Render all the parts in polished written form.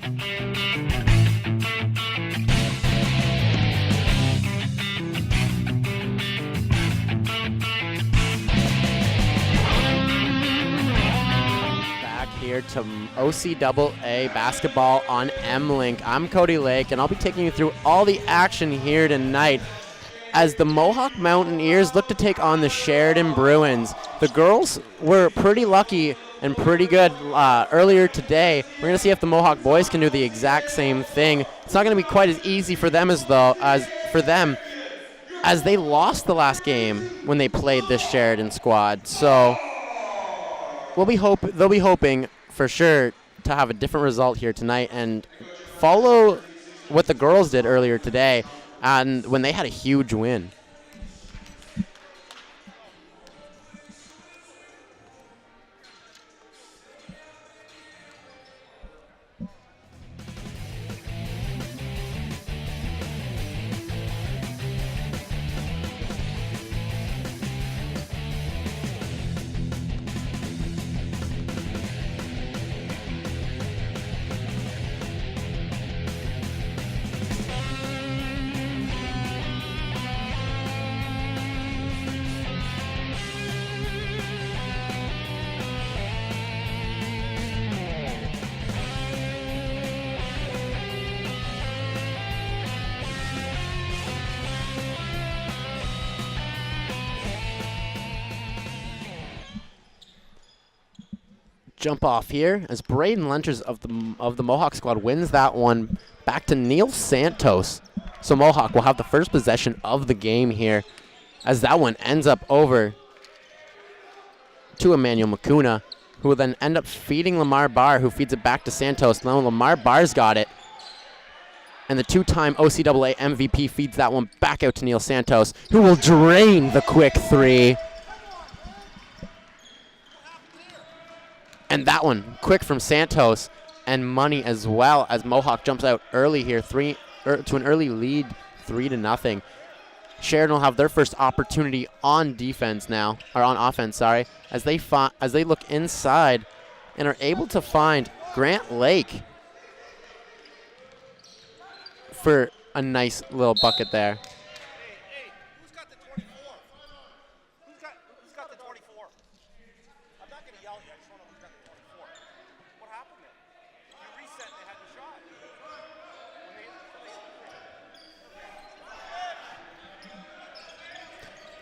Here to OCAA basketball on M-Link. I'm Cody Lake, and I'll be taking you through all the action here tonight as the Mohawk Mountaineers look to take on the Sheridan Bruins. The girls were pretty lucky and pretty good earlier today. We're going to see if the Mohawk boys can do the exact same thing. It's not going to be quite as easy for them as they lost the last game when they played this Sheridan squad. So they'll be hoping for sure to have a different result here tonight and follow what the girls did earlier today and when they had a huge win. Jump off here as Braden Lenters of the Mohawk squad wins that one back to Neil Santos. So Mohawk will have the first possession of the game here as that one ends up over to Emmanuel Makuna, who will then end up feeding Lamar Barr, who feeds it back to Santos. Now Lamar Barr's got it. And the two-time OCAA MVP feeds that one back out to Neil Santos, who will drain the quick three. And that one, quick from Santos, and money as well as Mohawk jumps out early here, to an early lead, 3-0. Sheridan will have their first opportunity on defense now, or on offense, sorry, as they look inside and are able to find Grant Lake for a nice little bucket there.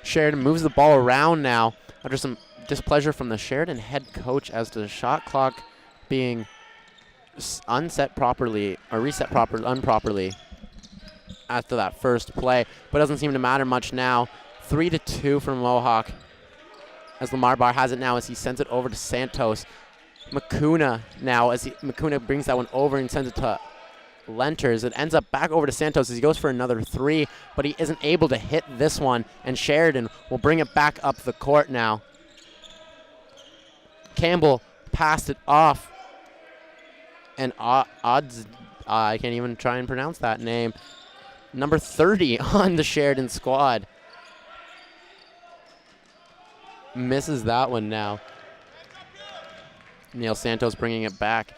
Sheridan moves the ball around now after some displeasure from the Sheridan head coach as to the shot clock being reset improperly after that first play, but doesn't seem to matter much now. 3-2 for Mohawk as Lamar Barr has it now as he sends it over to Santos. Makuna now as Makuna brings that one over and sends it to Lenters. It ends up back over to Santos as he goes for another three, but he isn't able to hit this one, and Sheridan will bring it back up the court now. Campbell passed it off, and odds, I can't even try and pronounce that name, number 30 on the Sheridan squad. Misses that one now. Neil Santos bringing it back.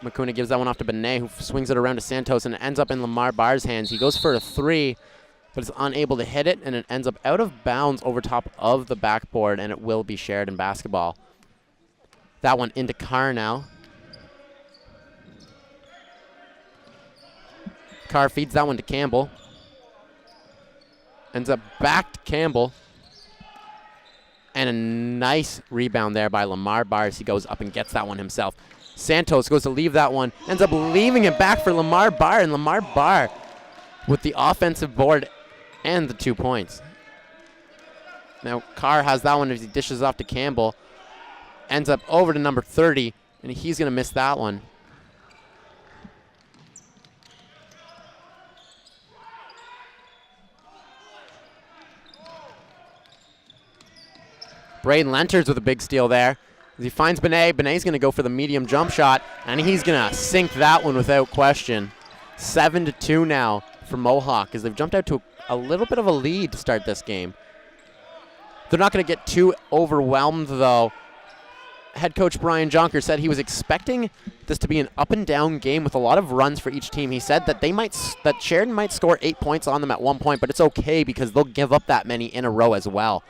Makuna gives that one off to Benet, who swings it around to Santos, and it ends up in Lamar Barr's hands. He goes for a three, but is unable to hit it, and it ends up out of bounds over top of the backboard, and it will be Sheridan basketball. That one into Carr now. Carr feeds that one to Campbell. Ends up back to Campbell. And a nice rebound there by Lamar Barr as he goes up and gets that one himself. Santos goes to leave that one, ends up leaving it back for Lamar Barr, and Lamar Barr with the offensive board and the 2 points. Now Carr has that one as he dishes off to Campbell, ends up over to number 30, and he's going to miss that one. Braden Lenters with a big steal there. As he finds Benet, Benet's going to go for the medium jump shot, and he's going to sink that one without question. 7-2 now for Mohawk as they've jumped out to a little bit of a lead to start this game. They're not going to get too overwhelmed, though, head coach Brian Jonker said he was expecting this to be an up and down game with a lot of runs for each team. He said that that Sheridan might score 8 points on them at one point, but it's okay because they'll give up that many in a row as well.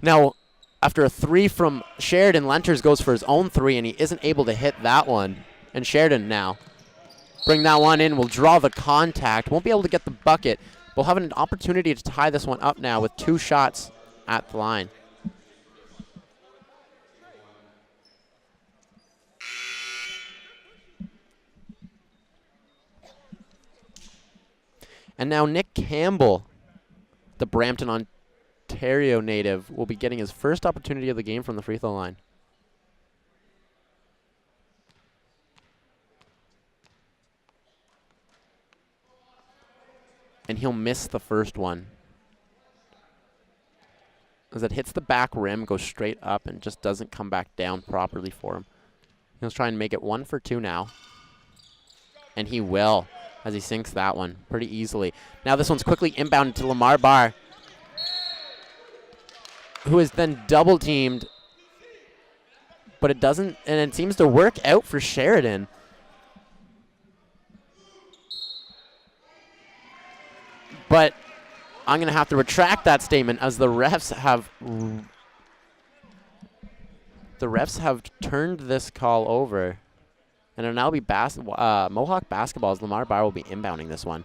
Now, after a 3 from Sheridan, Lenters goes for his own 3, and he isn't able to hit that one. And Sheridan now bring that one in, will draw the contact, won't be able to get the bucket. We'll have an opportunity to tie this one up now with 2 shots at the line. And now Nick Campbell, the Brampton, Ontario native, will be getting his first opportunity of the game from the free throw line. And he'll miss the first one. As it hits the back rim, goes straight up, and just doesn't come back down properly for him. He'll try and make it 1 for 2 now. And he will, as he sinks that one pretty easily. Now this one's quickly inbounded to Lamar Barr, who is then double teamed, but it doesn't, and it seems to work out for Sheridan. But I'm going to have to retract that statement as the refs have turned this call over. And it'll now be Mohawk basketball as Lamar Barr will be inbounding this one.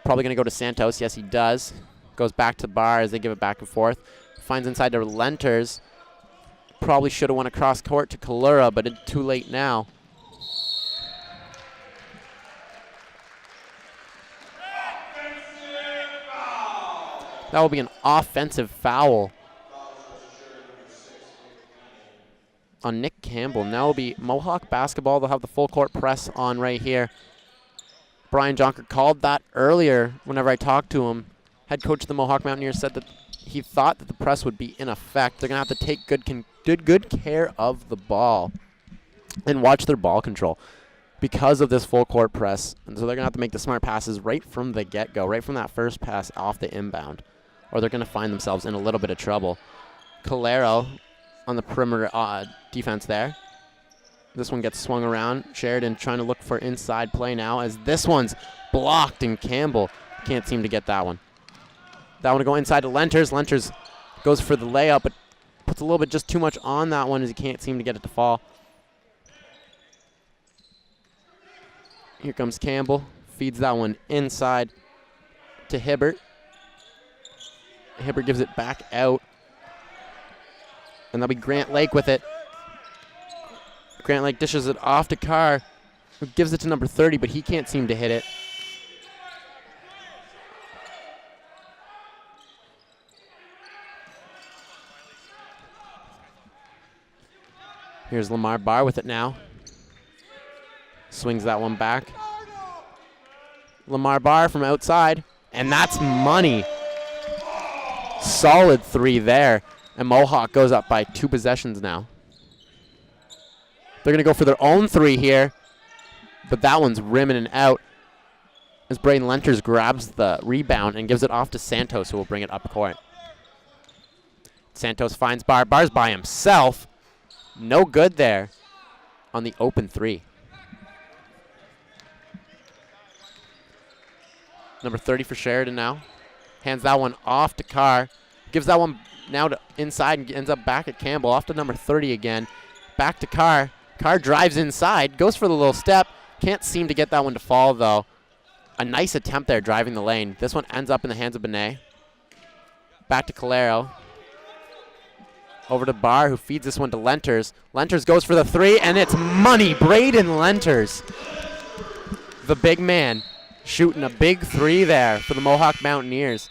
Probably going to go to Santos. Yes, he does. Goes back to Barr as they give it back and forth. Finds inside to Lenters. Probably should have went across court to Kalura, but it's too late now. That will be an offensive foul on Nick Campbell. Now will be Mohawk basketball. They'll have the full court press on right here. Brian Jonker called that earlier whenever I talked to him. Head coach of the Mohawk Mountaineers said that he thought that the press would be in effect. They're going to have to take good care of the ball and watch their ball control because of this full court press. And so they're going to have to make the smart passes right from the get-go, right from that first pass off the inbound, or they're going to find themselves in a little bit of trouble. Calero on the perimeter defense there. This one gets swung around. Sheridan trying to look for inside play now as this one's blocked, and Campbell can't seem to get that one. That one to go inside to Lenters. Lenters goes for the layup, but puts a little bit just too much on that one as he can't seem to get it to fall. Here comes Campbell. Feeds that one inside to Hibbert. Hibbert gives it back out. And that'll be Grant Lake with it. Grant Lake dishes it off to Carr, who gives it to number 30, but he can't seem to hit it. Here's Lamar Barr with it now. Swings that one back. Lamar Barr from outside, and that's money. Solid 3 there. And Mohawk goes up by 2 possessions now. They're going to go for their own 3 here, but that one's rimming and out as Braden Lenters grabs the rebound and gives it off to Santos, who will bring it up court. Santos finds Barr. Barr's by himself. No good there on the open 3. Number 30 for Sheridan now. Hands that one off to Carr. Gives that one now to inside and ends up back at Campbell. Off to number 30 again. Back to Carr. Carr drives inside. Goes for the little step. Can't seem to get that one to fall, though. A nice attempt there driving the lane. This one ends up in the hands of Benet. Back to Calero. Over to Barr, who feeds this one to Lenters. Lenters goes for the 3, and it's money. Braden Lenters, the big man, shooting a big 3 there for the Mohawk Mountaineers.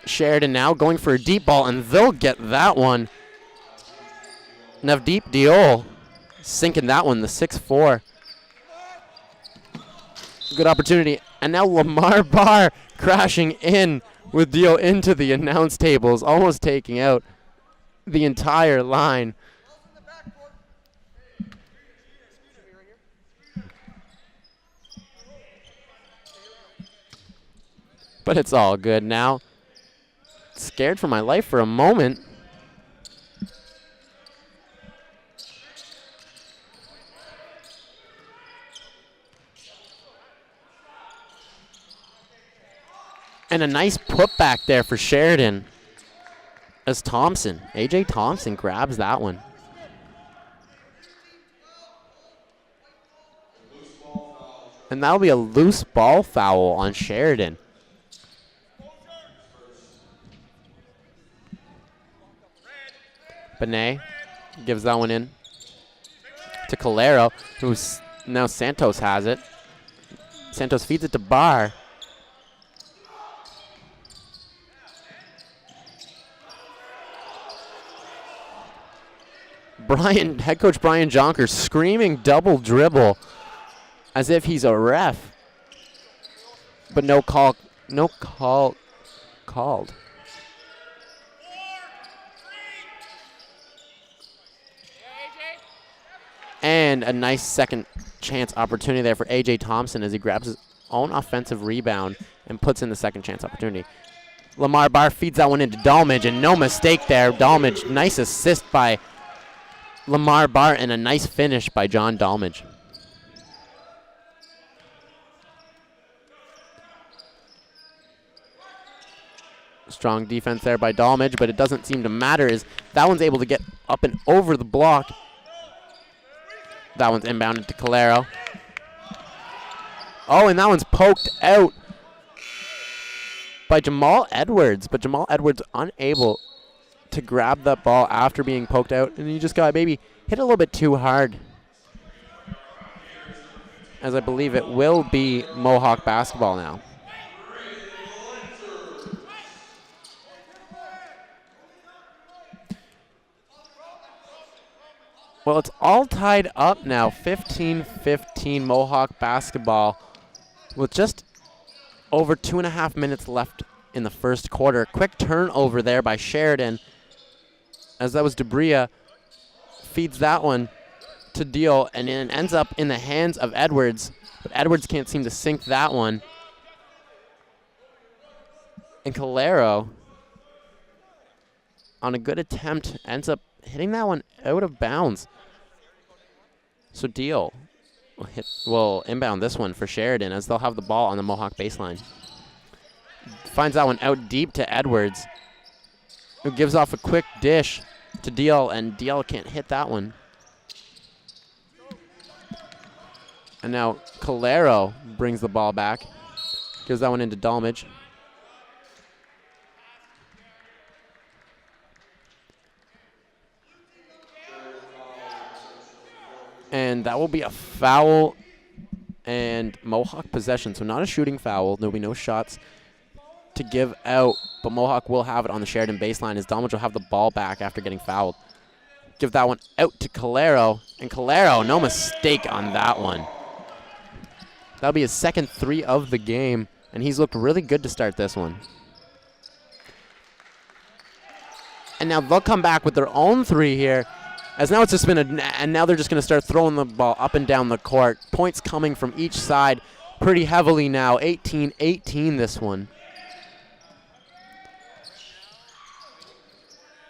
Sheridan now going for a deep ball, and they'll get that one Navdeep Diol sinking that one, the 6'4". Good opportunity. And now Lamar Barr crashing in with Diol into the announce tables, almost taking out the entire line. But it's all good now. Scared for my life for a moment. And a nice putback there for Sheridan as Thompson, A.J. Thompson grabs that one. And that'll be a loose ball foul on Sheridan. Benet gives that one in to Calero, who's now Santos has it. Santos feeds it to Barr. Head coach Brian Jonker screaming double dribble as if he's a ref. But no call called. And a nice second chance opportunity there for A.J. Thompson as he grabs his own offensive rebound and puts in the second chance opportunity. Lamar Barr feeds that one into Dalmage, and no mistake there. Dalmage, nice assist by Lamar Barr and a nice finish by John Dalmage. Strong defense there by Dalmage, but it doesn't seem to matter as that one's able to get up and over the block. That one's inbounded to Calero. Oh, and that one's poked out by Jamal Edwards, but Jamal Edwards unable to grab that ball after being poked out, and he just got maybe hit a little bit too hard. As I believe it will be Mohawk basketball now. Well, it's all tied up now, 15-15 Mohawk basketball with just over 2.5 minutes left in the first quarter. Quick turnover there by Sheridan as that was Debria. Feeds that one to Deal, and it ends up in the hands of Edwards, but Edwards can't seem to sink that one. And Calero, on a good attempt, ends up hitting that one out of bounds. So Deal will inbound this one for Sheridan as they'll have the ball on the Mohawk baseline. Finds that one out deep to Edwards, who gives off a quick dish to Deal, and Deal can't hit that one. And now Calero brings the ball back, gives that one into Dalmage. And that will be a foul and Mohawk possession. So not a shooting foul. There'll be no shots to give out, but Mohawk will have it on the Sheridan baseline as Dalmage will have the ball back after getting fouled. Give that one out to Calero, and Calero, no mistake on that one. That'll be his second three of the game, and he's looked really good to start this one. And now they'll come back with their own three here, as now it's just been and now they're just going to start throwing the ball up and down the court. Points coming from each side pretty heavily now. 18-18 this one.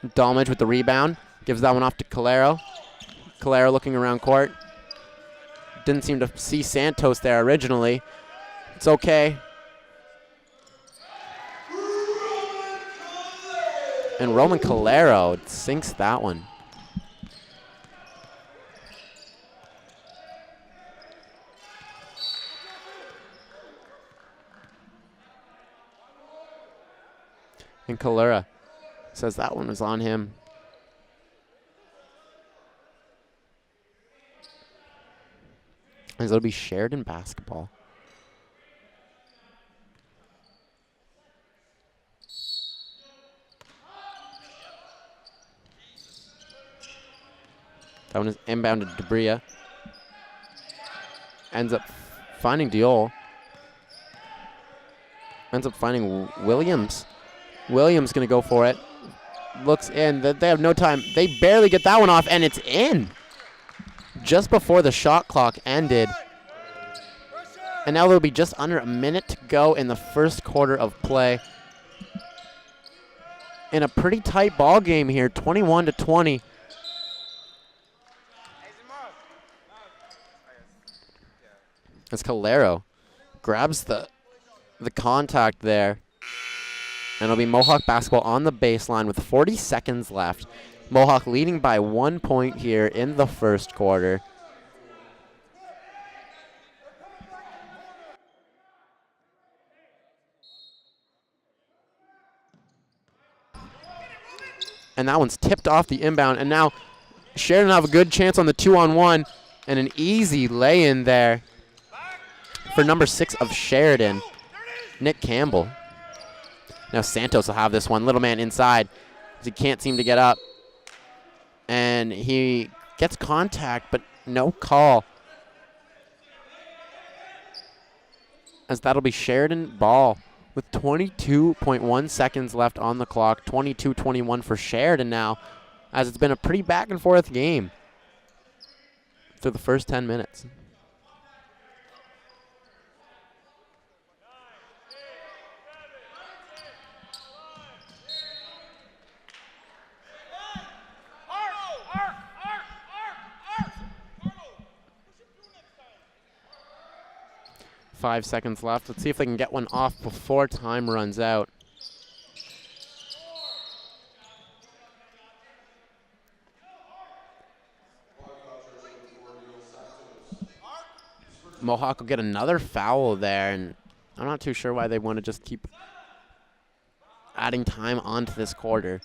Dalmage with the rebound. Gives that one off to Calero. Calero looking around court. Didn't seem to see Santos there originally. It's okay. And Roman Calero sinks that one. And Calera says that one was on him. As it'll be Sheridan basketball. That one is inbounded to Debria. Ends up finding Diol. Ends up finding Williams. Williams going to go for it. Looks in. They have no time. They barely get that one off, and it's in. Just before the shot clock ended. And now there'll be just under a minute to go in the first quarter of play. In a pretty tight ball game here, 21-20. As Calero grabs the contact there. And it'll be Mohawk basketball on the baseline with 40 seconds left. Mohawk leading by 1 point here in the first quarter. And that one's tipped off the inbound. And now Sheridan have a good chance on the 2-on-1. And an easy lay-in there for number 6 of Sheridan, Nick Campbell. Now Santos will have this one. Little man inside. He can't seem to get up. And he gets contact, but no call. As that'll be Sheridan ball with 22.1 seconds left on the clock. 22-21 for Sheridan now, as it's been a pretty back and forth game through the first 10 minutes. Five seconds left. Let's see if they can get one off before time runs out. Mohawk will get another foul there, and I'm not too sure why they want to just keep adding time onto this quarter.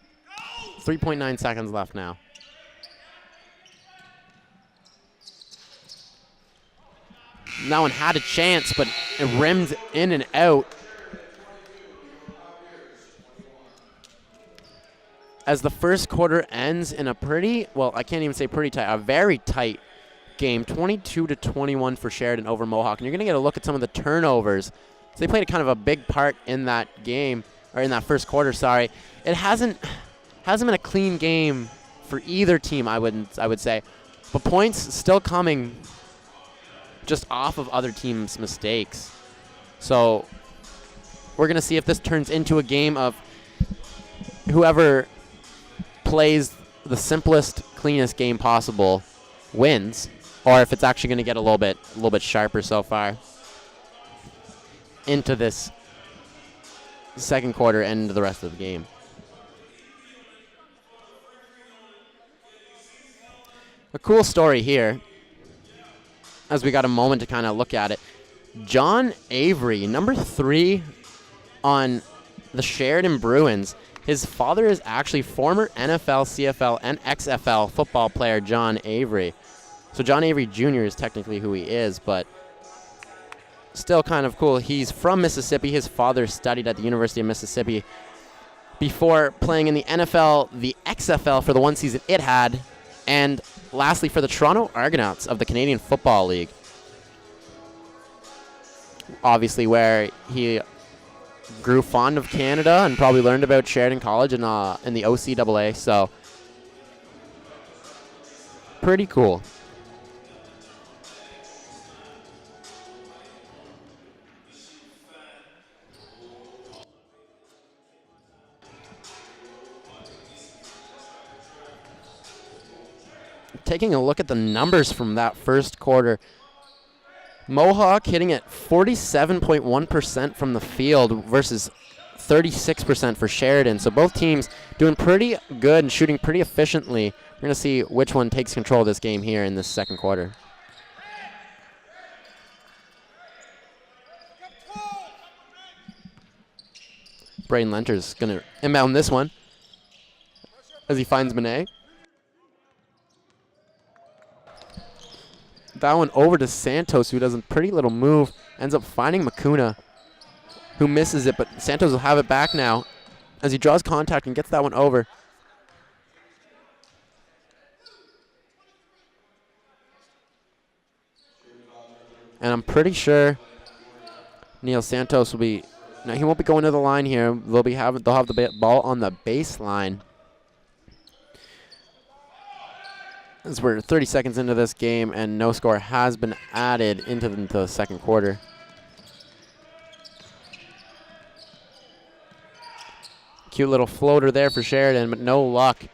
3.9 seconds left now. That one had a chance, but it rimmed in and out. As the first quarter ends in a pretty, well, I can't even say pretty tight, a very tight game. 22-21 for Sheridan over Mohawk. And you're going to get a look at some of the turnovers. So they played a kind of a big part in that game, or in that first quarter, sorry. It hasn't been a clean game for either team, I would say. But points still coming just off of other teams' mistakes. So we're going to see if this turns into a game of whoever plays the simplest, cleanest game possible wins, or if it's actually going to get a little bit sharper so far into this second quarter and into the rest of the game. A cool story here, as we got a moment to kind of look at it. John Avery, number 3 on the Sheridan Bruins. His father is actually former NFL, CFL, and XFL football player John Avery. So John Avery Jr. is technically who he is, but still kind of cool. He's from Mississippi. His father studied at the University of Mississippi before playing in the NFL, the XFL for the one season it had, and lastly for the Toronto Argonauts of the Canadian Football League. Obviously where he grew fond of Canada and probably learned about Sheridan College in the OCAA, so pretty cool. Taking a look at the numbers from that first quarter, Mohawk hitting at 47.1% from the field versus 36% for Sheridan. So both teams doing pretty good and shooting pretty efficiently. We're going to see which one takes control of this game here in this second quarter. Braden Lenter's going to inbound this one as he finds Monet. That one over to Santos, who does a pretty little move. Ends up finding Makuna, who misses it, but Santos will have it back now as he draws contact and gets that one over. And I'm pretty sure Neil Santos will be. No, he won't be going to the line here. They'll have the ball on the baseline. As we're 30 seconds into this game, and no score has been added into the second quarter. Cute little floater there for Sheridan, but no luck.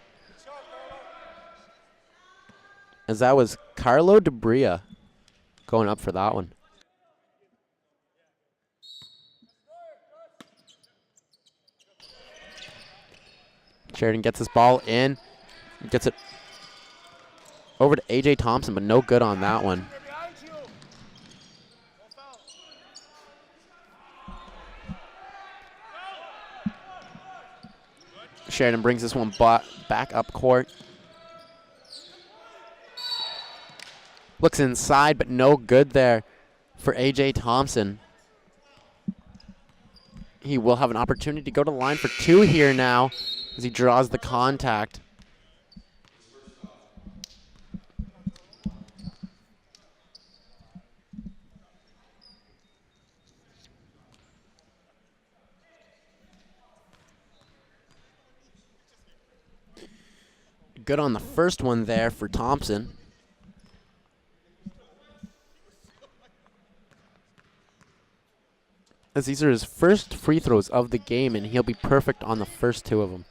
As that was Carlo DeBria going up for that one. Sheridan gets his ball in, gets it over to A.J. Thompson, but no good on that one. Sheridan brings this one back up court. Looks inside, but no good there for A.J. Thompson. He will have an opportunity to go to the line for two here now as he draws the contact. Good on the first one there for Thompson. As these are his first free throws of the game, and he'll be perfect on the first two of them.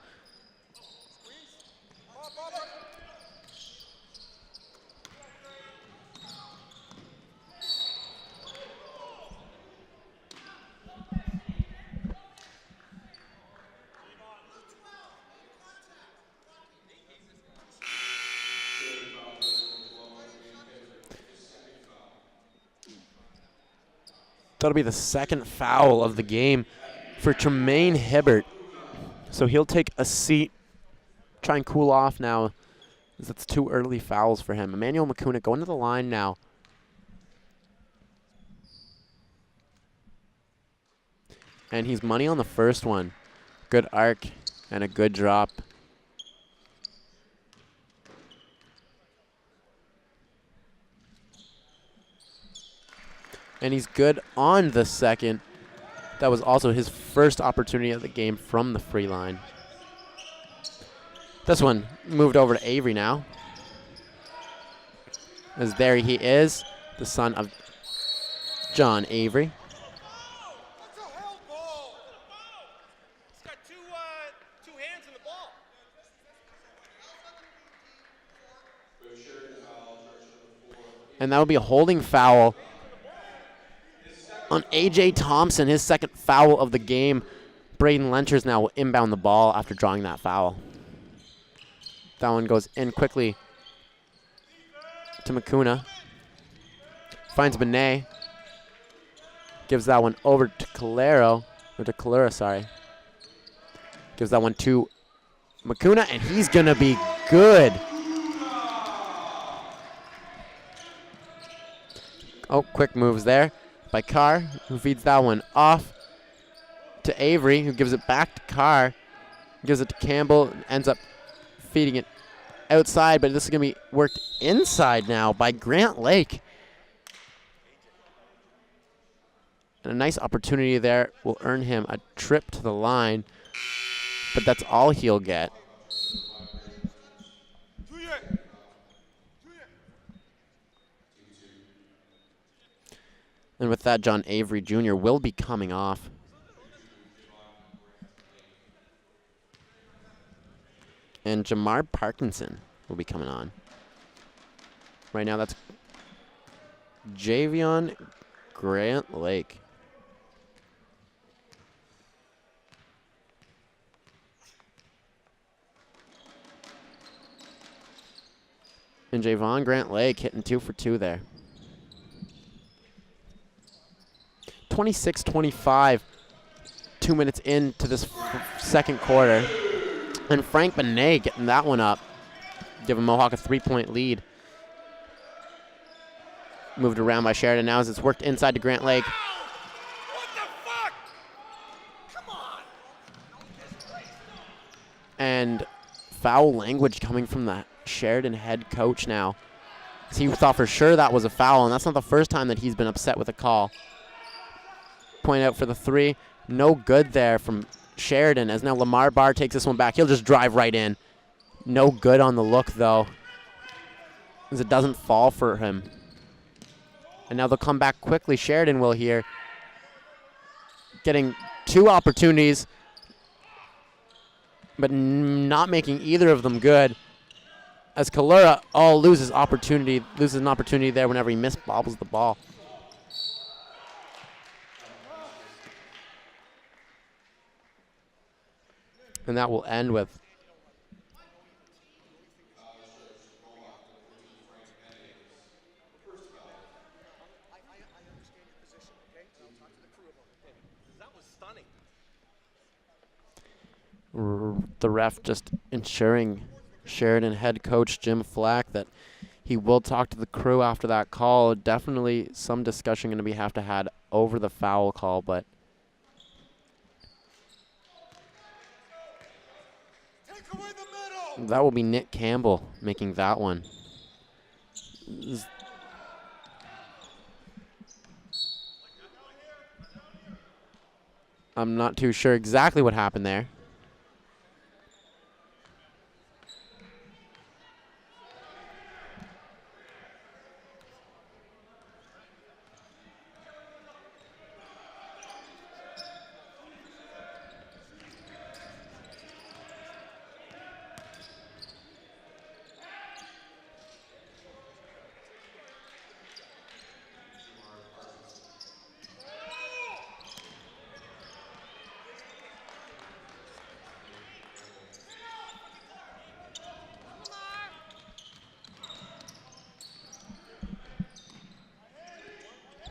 That'll be the second foul of the game for Tremaine Hibbert. So he'll take a seat, try and cool off now, as it's two early fouls for him. Emmanuel Makuna going to the line now. And he's money on the first one. Good arc and a good drop. And he's good on the second. That was also his first opportunity of the game from the free line. This one moved over to Avery now. As there he is, the son of John Avery. And that would be a holding foul on A.J. Thompson, his second foul of the game. Braden Lenchers now will inbound the ball after drawing that foul. That one goes in quickly to Makuna. Finds Benet. Gives that one over to Calera, sorry. Gives that one to Makuna, and he's going to be good. Oh, quick moves there by Carr, who feeds that one off to Avery, who gives it back to Carr. Gives it to Campbell, ends up feeding it outside, but this is going to be worked inside now by Grant Lake. And a nice opportunity there will earn him a trip to the line, but that's all he'll get. And with that, John Avery Jr. will be coming off. And Jamar Parkinson will be coming on. Right now, that's Javion Grant Lake. And Javon Grant Lake hitting 2 for 2 there. 26-25, 2 minutes into this second quarter. And Frank Benet getting that one up, giving Mohawk a 3-point lead. Moved around by Sheridan now as it's worked inside to Grant Lake. What the fuck? Come on. And foul language coming from the Sheridan head coach now. He thought for sure that was a foul, and that's not the first time that he's been upset with a call. Point out for the 3. No good there from Sheridan, as now Lamar Barr takes this one back. He'll just drive right in. No good on the look, though, as it doesn't fall for him. And now they'll come back quickly. Sheridan will here. Getting 2 opportunities, but not making either of them good. As Kalura loses an opportunity there whenever he misbobbles the ball. And that will end with the ref just ensuring Sheridan head coach Jim Flack that he will talk to the crew after that call. Definitely some discussion going to be have to had over the foul call, but that will be Nick Campbell making that one. I'm not too sure exactly what happened there.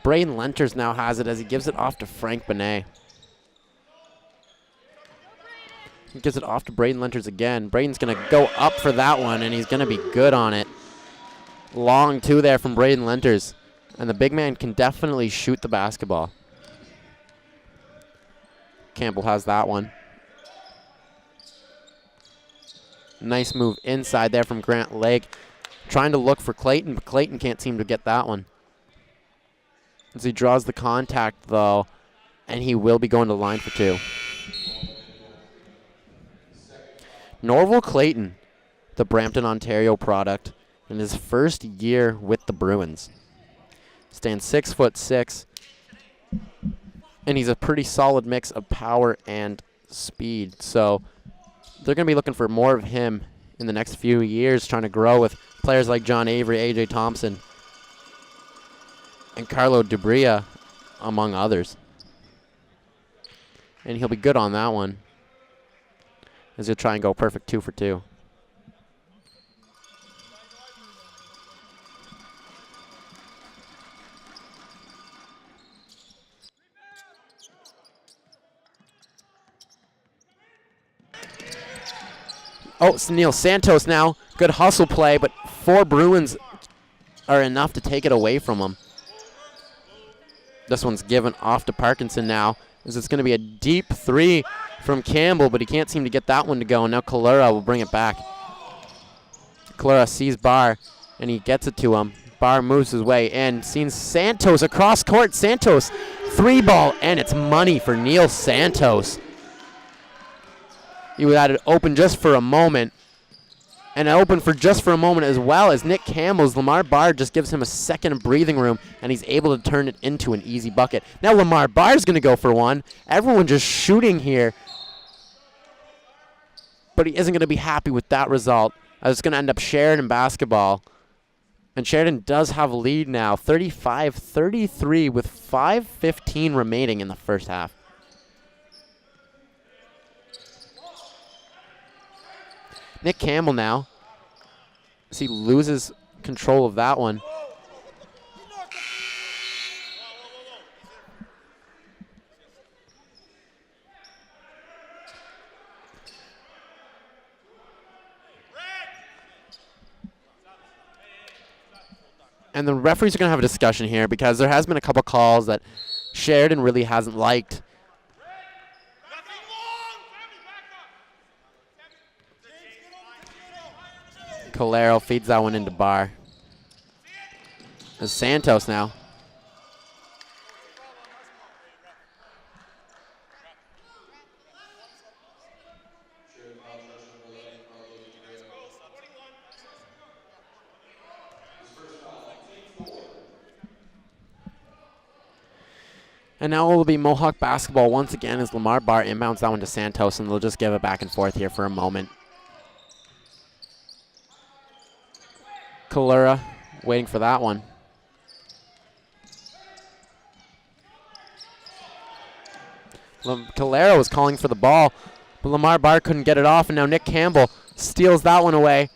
Braden Lenters now has it as he gives it off to Frank Benet. He gives it off to Braden Lenters again. Braden's going to go up for that one, and he's going to be good on it. Long 2 there from Braden Lenters. And the big man can definitely shoot the basketball. Campbell has that one. Nice move inside there from Grant Lake. Trying to look for Clayton, but Clayton can't seem to get that one. As he draws the contact, though, and he will be going to the line for 2. Norval Clayton, the Brampton, Ontario product, in his first year with the Bruins. Stands 6'6", and he's a pretty solid mix of power and speed. So they're going to be looking for more of him in the next few years, trying to grow with players like John Avery, A.J. Thompson, and Carlo Dubria, among others. And he'll be good on that one, as he'll try and go perfect 2 for 2. Oh, Neil Santos now. Good hustle play, but 4 Bruins are enough to take it away from him. This one's given off to Parkinson now, as it's going to be a deep 3 from Campbell, but he can't seem to get that one to go, and now Kalura will bring it back. Kalura sees Barr, and he gets it to him. Barr moves his way in, sees Santos across court. Santos, 3-ball, and it's money for Neil Santos. He had it open just for a moment, and open for just for a moment as well as Nick Campbell's. Lamar Barr just gives him a second of breathing room, and he's able to turn it into an easy bucket. Now Lamar Barr's going to go for one. Everyone just shooting here, but he isn't going to be happy with that result. It's going to end up Sheridan basketball, and Sheridan does have a lead now, 35-33 with 5:15 remaining in the first half. Nick Campbell now, as he loses control of that one. And the referees are going to have a discussion here because there has been a couple calls that Sheridan really hasn't liked. Calero feeds that one into Barr. As Santos now. And now it will be Mohawk basketball once again as Lamar Barr inbounds that one to Santos, and they'll just give it back and forth here for a moment. Kalura waiting for that one. Calero was calling for the ball, but Lamar Barr couldn't get it off, and now Nick Campbell steals that one away.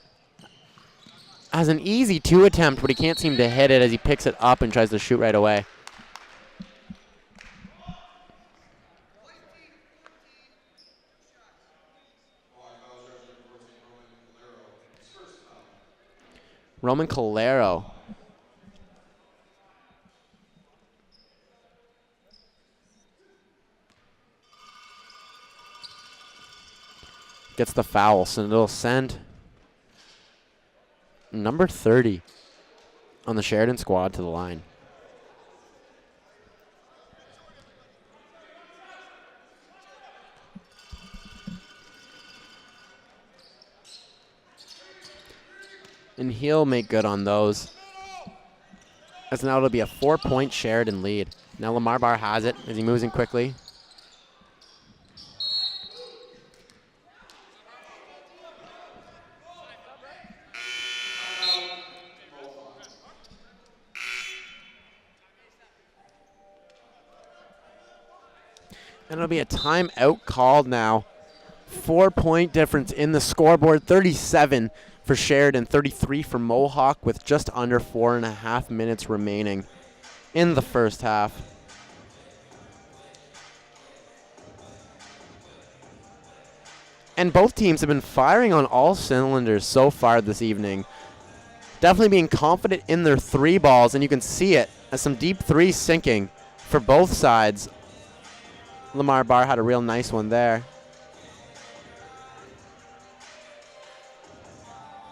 Has an easy 2 attempt, but he can't seem to hit it as he picks it up and tries to shoot right away. Roman Calero. Gets the foul, so it'll send number 30 on the Sheridan squad to the line. And he'll make good on those. As now it'll be a 4-point Sheridan lead. Now Lamar Barr has it as he moves in quickly. And it'll be a timeout called now. 4-point difference in the scoreboard. 37 for Sheridan, 33 for Mohawk with just under 4.5 minutes remaining in the first half. And both teams have been firing on all cylinders so far this evening. Definitely being confident in their 3 balls, and you can see it as some deep threes sinking for both sides. Lamar Barr had a real nice one there.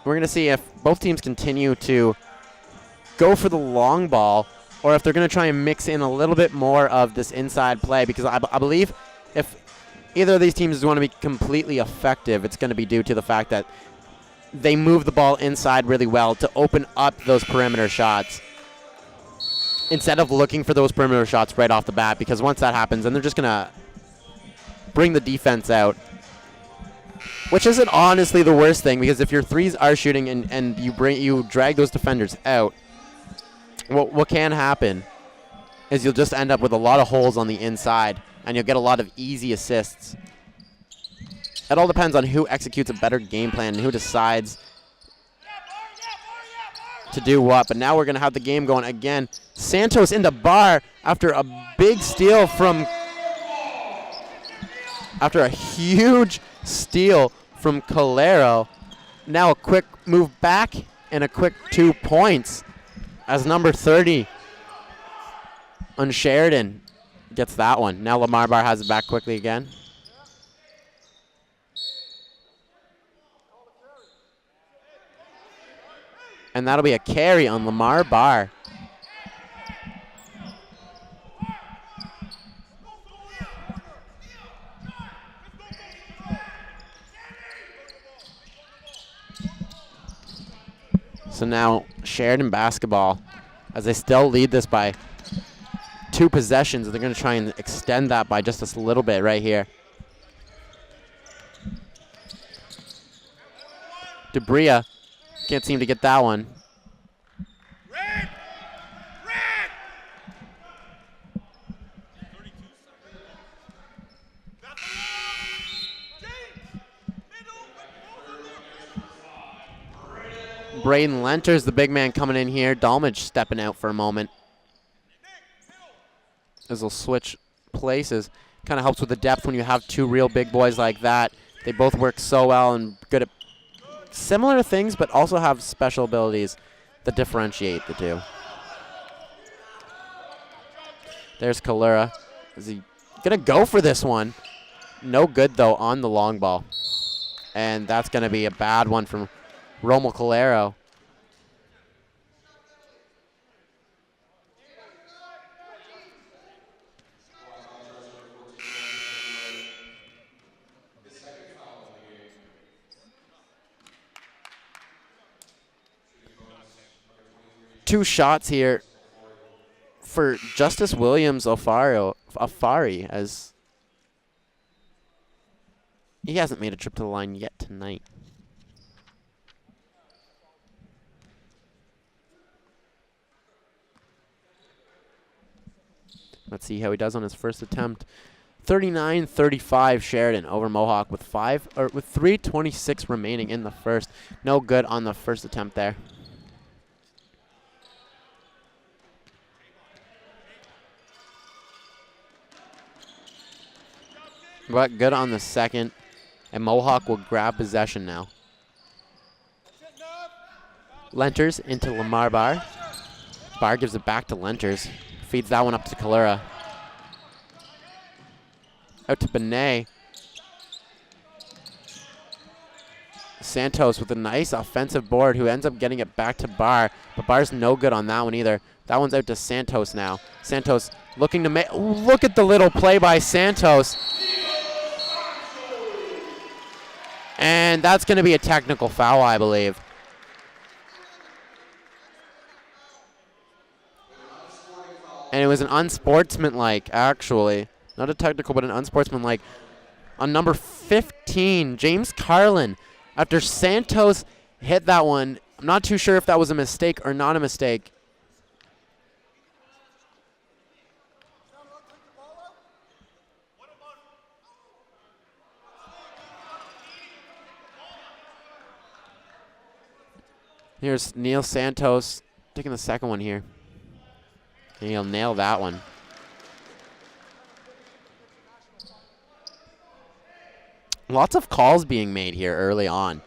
We're going to see if both teams continue to go for the long ball or if they're going to try and mix in a little bit more of this inside play, because I believe if either of these teams want to be completely effective, it's going to be due to the fact that they move the ball inside really well to open up those perimeter shots instead of looking for those perimeter shots right off the bat, because once that happens, then they're just going to bring the defense out, which isn't honestly the worst thing, because if your threes are shooting and you drag those defenders out, what can happen is you'll just end up with a lot of holes on the inside, and you'll get a lot of easy assists. It all depends on who executes a better game plan and who decides to do what. But now we're going to have the game going again. Santos into Barr after a big steal from, after a huge steal from Calero. Now a quick move back and a quick 2 points as number 30 on Sheridan gets that one. Now Lamar Barr has it back quickly again. And that'll be a carry on Lamar Barr. So now Sheridan basketball, as they still lead this by 2 possessions, they're going to try and extend that by just a little bit right here. Debria can't seem to get that one. Red! Red! Braden Lenters, the big man, coming in here. Dalmage stepping out for a moment. As they'll switch places. Kind of helps with the depth when you have 2 real big boys like that. They both work so well and good at similar things, but also have special abilities that differentiate the 2. There's Kalura. Is he going to go for this one? No good, though, on the long ball. And that's going to be a bad one from Romo Calero. 2 shots here for Justice Williams Afari, as he hasn't made a trip to the line yet tonight. Let's see how he does on his first attempt. 39-35 Sheridan over Mohawk with 3:26 remaining in the first. No good on the first attempt there. But good on the second, and Mohawk will grab possession now. Lenters into Lamar Barr. Barr gives it back to Lenters. Feeds that one up to Kalura. Out to Benet. Santos with a nice offensive board who ends up getting it back to Barr, but Barr's no good on that one either. That one's out to Santos now. Santos looking to make, look at the little play by Santos. And that's going to be a technical foul, I believe. And it was an unsportsmanlike, actually. Not a technical, but an unsportsmanlike. On number 15, James Carlin. After Santos hit that one, I'm not too sure if that was a mistake or not a mistake. Here's Neil Santos taking the second one here. And he'll nail that one. Lots of calls being made here early on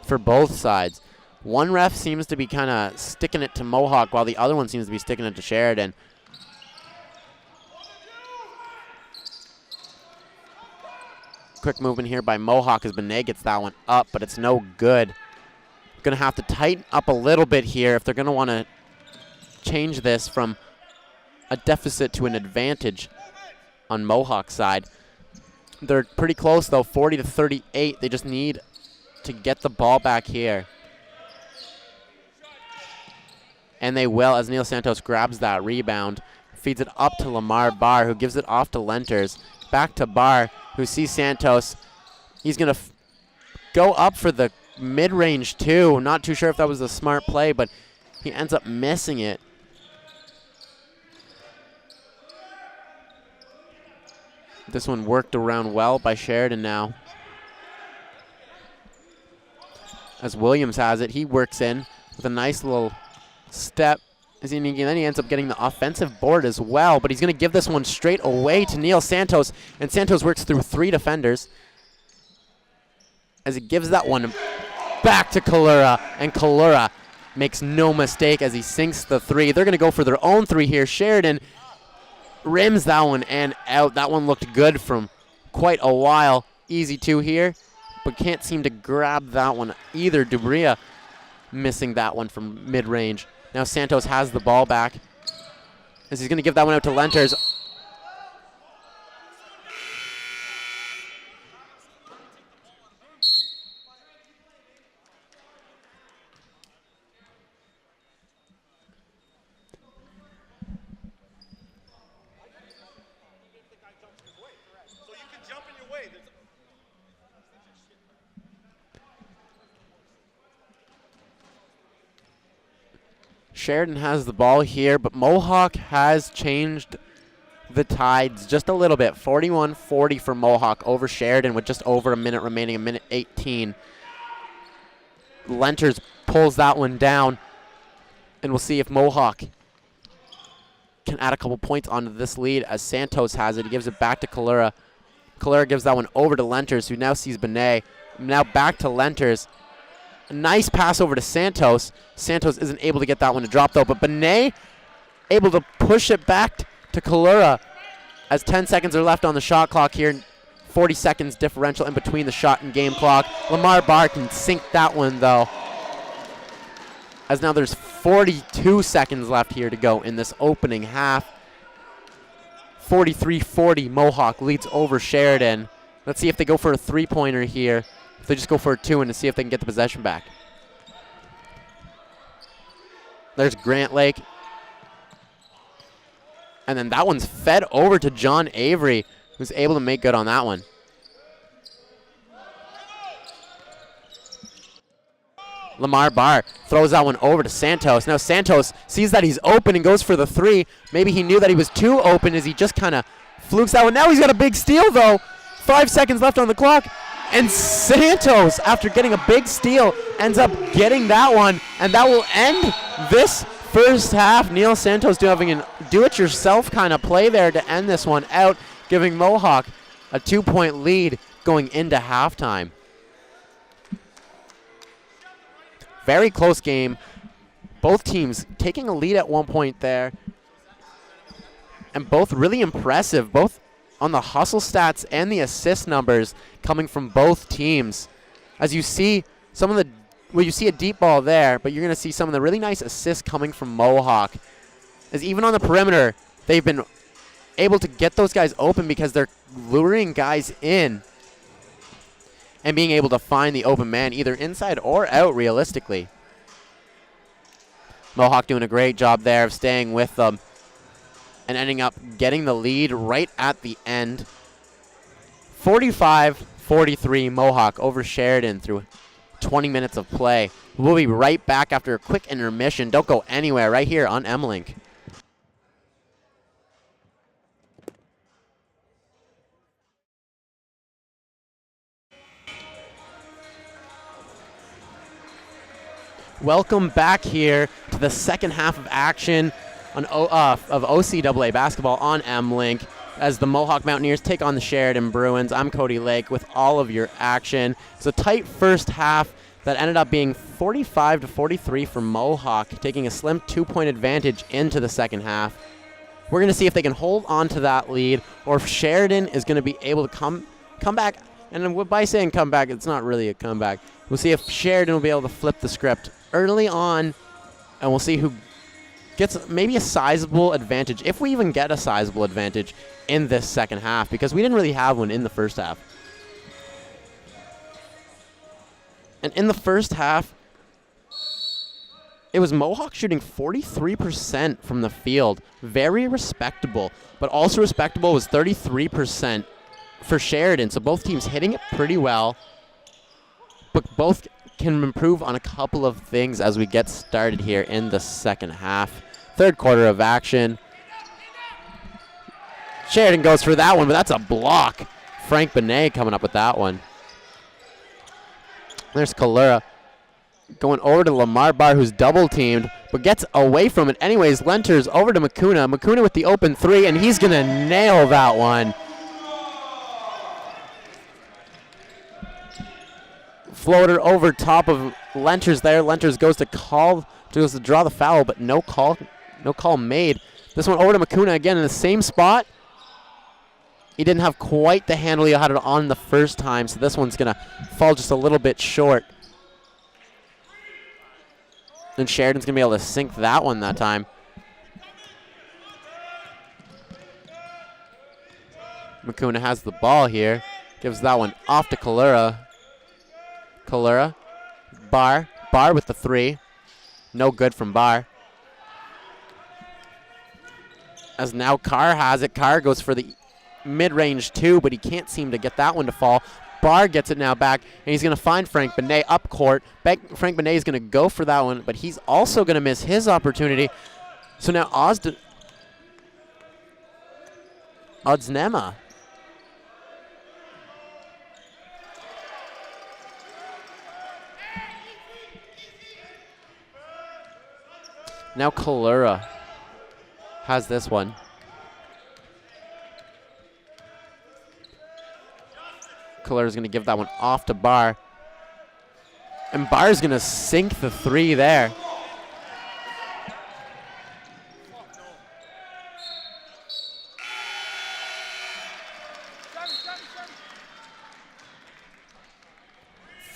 for both sides. One ref seems to be kind of sticking it to Mohawk while the other one seems to be sticking it to Sheridan. Quick movement here by Mohawk as Benet gets that one up, but it's no good. Going to have to tighten up a little bit here if they're going to want to change this from a deficit to an advantage on Mohawk's side. They're pretty close though, 40-38. They just need to get the ball back here. And they will as Neil Santos grabs that rebound, feeds it up to Lamar Barr, who gives it off to Lenters. Back to Barr, who sees Santos. He's going to go up for the mid-range too. Not too sure if that was a smart play, but he ends up missing it. This one worked around well by Sheridan now. As Williams has it, he works in with a nice little step. And then he ends up getting the offensive board as well, but he's going to give this one straight away to Neil Santos, and Santos works through 3 defenders as he gives that one back to Kalura, and Kalura makes no mistake as he sinks the 3. They're going to go for their own 3 here. Sheridan rims that one and out. That one looked good from quite a while. Easy 2 here, but can't seem to grab that one either. Dubria missing that one from mid-range. Now Santos has the ball back as he's going to give that one out to Lenters. Sheridan has the ball here, but Mohawk has changed the tides just a little bit. 41-40 for Mohawk over Sheridan with just over a minute remaining, a minute 18. Lenters pulls that one down, and we'll see if Mohawk can add a couple points onto this lead as Santos has it. He gives it back to Kalura. Kalura gives that one over to Lenters, who now sees Benet. Now back to Lenters. A nice pass over to Santos. Santos isn't able to get that one to drop, though, but Benet able to push it back to Kalura as 10 seconds are left on the shot clock here. 40 seconds differential in between the shot and game clock. Lamar Barr can sink that one, though, as now there's 42 seconds left here to go in this opening half. 43-40, Mohawk leads over Sheridan. Let's see if they go for a 3-pointer here. If they just go for a 2 and to see if they can get the possession back. There's Grant Lake. And then that one's fed over to John Avery, who's able to make good on that one. Lamar Barr throws that one over to Santos. Now Santos sees that he's open and goes for the three. Maybe he knew that he was too open as he just kind of flukes that one. Now he's got a big steal, though. 5 seconds left on the clock. And Santos, after getting a big steal, ends up getting that one. And that will end this first half. Neil Santos having a do-it-yourself kind of play there to end this one out, giving Mohawk a 2-point lead going into halftime. Very close game. Both teams taking a lead at one point there. And both really impressive, both on the hustle stats and the assist numbers coming from both teams. As you see some of the, well, you see a deep ball there, but you're going to see some of the really nice assists coming from Mohawk. As even on the perimeter, they've been able to get those guys open because they're luring guys in and being able to find the open man either inside or out realistically. Mohawk doing a great job there of staying with them and ending up getting the lead right at the end. 45-43 Mohawk over Sheridan through 20 minutes of play. We'll be right back after a quick intermission. Don't go anywhere, right here on M-Link. Welcome back here to the second half of action on of OCAA basketball on M-Link as the Mohawk Mountaineers take on the Sheridan Bruins. I'm Cody Lake with all of your action. It's a tight first half that ended up being 45-43 for Mohawk, taking a slim 2-point advantage into the second half. We're going to see if they can hold on to that lead or if Sheridan is going to be able to come back. And by saying come back, it's not really a comeback. We'll see if Sheridan will be able to flip the script early on, and we'll see who gets maybe a sizable advantage, if we even get a sizable advantage in this second half, because we didn't really have one in the first half. And in the first half, it was Mohawk shooting 43% from the field. Very respectable, but also respectable was 33% for Sheridan. So both teams hitting it pretty well, but both can improve on a couple of things as we get started here in the second half. Third quarter of action. Sheridan goes for that one, but that's a block. Frank Benet coming up with that one. There's Kalura going over to Lamar Barr, who's double teamed, but gets away from it anyways. Lenters over to Makuna. Makuna with the open three, and he's going to nail that one. Floater over top of Lenters there. Lenters goes to draw the foul, but no call made. This one over to Makuna again in the same spot. He didn't have quite the handle he had it on the first time, so this one's going to fall just a little bit short. And Sheridan's going to be able to sink that one that time. Makuna has the ball here. Gives that one off to Kalura. Kalura. Barr with the three. No good from Barr. As now Carr has it. Carr goes for the mid-range two, but he can't seem to get that one to fall. Barr gets it now back, and he's going to find Frank Benet up court. Frank Benet is going to go for that one, but he's also going to miss his opportunity. So now Odznema. Now Kalura has this one. Kalura's going to give that one off to Barr. And Barr's going to sink the three there.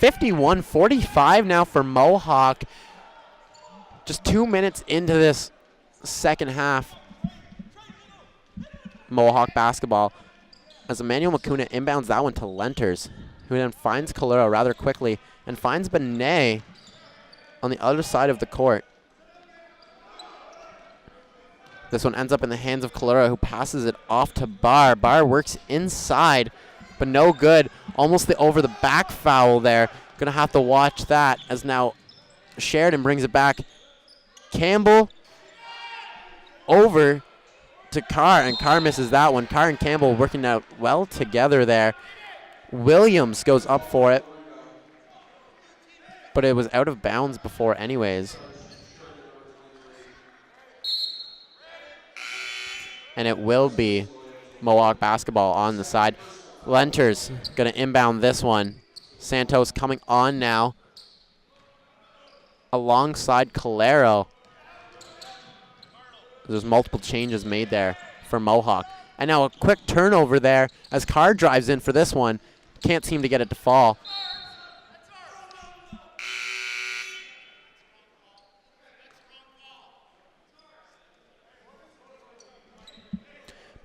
(51-45) now for Mohawk. Just 2 minutes into this second half. Mohawk basketball. As Emmanuel Makuna inbounds that one to Lenters, who then finds Kalura rather quickly and finds Benet on the other side of the court. This one ends up in the hands of Calera, who passes it off to Barr. Barr works inside, but no good. Almost the over the back foul there. Gonna have to watch that as now Sheridan brings it back. Campbell over to Carr, and Carr misses that one. Carr and Campbell working out well together there. Williams goes up for it, but it was out of bounds before anyways. And it will be Mohawk basketball on the side. Lenter's gonna inbound this one. Santos coming on now alongside Calero. There's multiple changes made there for Mohawk. And now a quick turnover there as Carr drives in for this one. Can't seem to get it to fall.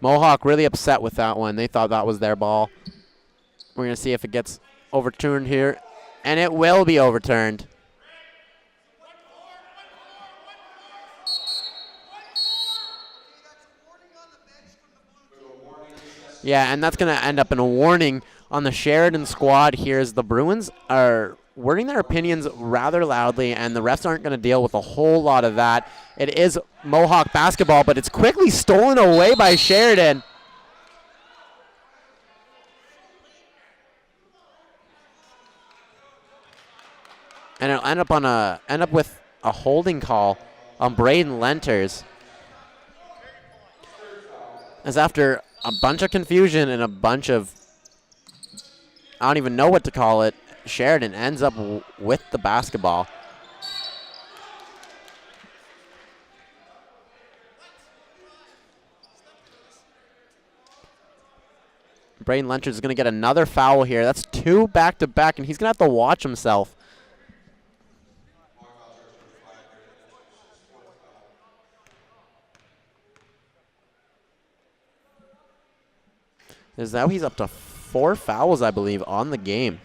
Mohawk really upset with that one. They thought that was their ball. We're going to see if it gets overturned here. And it will be overturned. Yeah, and that's going to end up in a warning on the Sheridan squad here as the Bruins are wording their opinions rather loudly, and the refs aren't going to deal with a whole lot of that. It is Mohawk basketball, but it's quickly stolen away by Sheridan. And it'll end up with a holding call on Braden Lenters. As after a bunch of confusion and a bunch of, I don't even know what to call it, Sheridan ends up with the basketball. Braden Lenters is going to get another foul here. That's 2 back-to-back, and he's going to have to watch himself. Is now he's up to 4 fouls, I believe, on the game.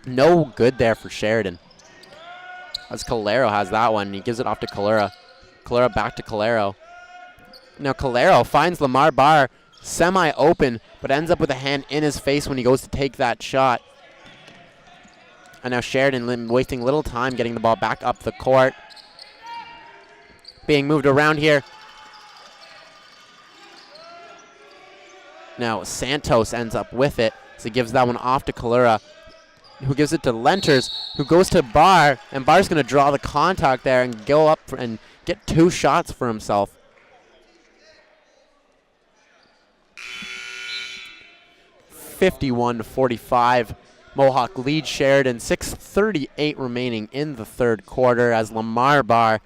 No good there for Sheridan. As Calero has that one, he gives it off to Calera. Calera back to Calero. Now Calero finds Lamar Barr semi-open, but ends up with a hand in his face when he goes to take that shot. And now Sheridan wasting little time getting the ball back up the court. Being moved around here. Now Santos ends up with it, so he gives that one off to Calera, who gives it to Lenters, who goes to Barr, and Barr's going to draw the contact there and go up and get 2 shots for himself. (51-45). Mohawk leads Sheridan, 6:38 remaining in the third quarter as Lamar Barr,